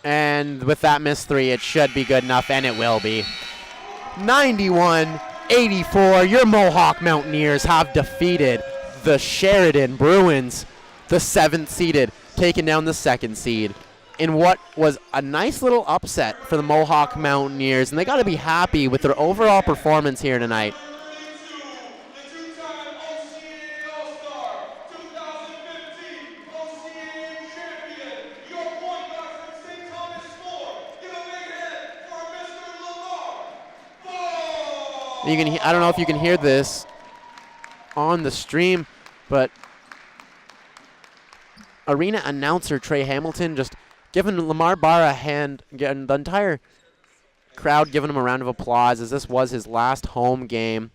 And with that missed 3, it should be good enough, and it will be. 91-84, your Mohawk Mountaineers have defeated the Sheridan Bruins, the 7th seeded, taking down the 2nd seed in what was a nice little upset for the Mohawk Mountaineers, and they got to be happy with their overall performance here tonight. I don't know if you can hear this on the stream, but arena announcer Trey Hamilton just giving Lamar Barr a hand, getting the entire crowd giving him a round of applause as this was his last home game.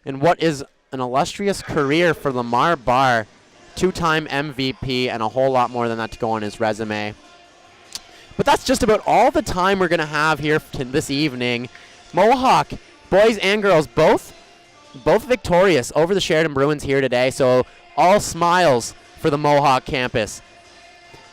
And what is an illustrious career for Lamar Barr, 2-time MVP and a whole lot more than that to go on his resume. But that's just about all the time we're going to have here this evening. Mohawk, boys and girls, both victorious over the Sheridan Bruins here today. So all smiles for the Mohawk campus.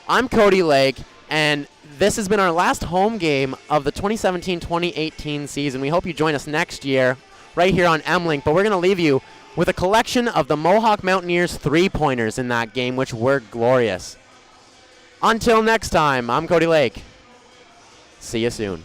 I'm Cody Lake, and this has been our last home game of the 2017-2018 season. We hope you join us next year right here on M-Link, but we're going to leave you with a collection of the Mohawk Mountaineers three-pointers in that game, which were glorious. Until next time, I'm Cody Lake. See you soon.